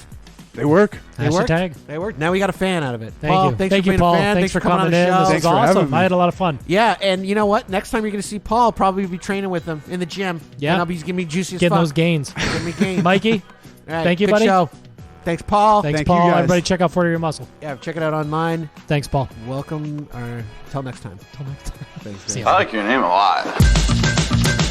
They work. they worked. Hashtag. They worked. Now we got a fan out of it. Thank Paul, you. Thanks Thank for you, being Paul. a fan. Thanks for coming coming on in. the show. This Thanks was for having awesome. me. I had a lot of fun. Yeah, and you know what? Next time you're going to see Paul, I'll probably be training with him in the gym. Yeah. and I'll be giving me juicy as Getting fuck. those gains. Give me gains. Mikey, All right, thank you, good buddy. Show. Thanks, Paul. thanks, Thank you, Paul. guys. Everybody check out Fort Erie Muscle. Yeah, check it out online. Thanks, Paul. Welcome. Till next time. Till next time. Thanks, See guys. ya. like your name a lot.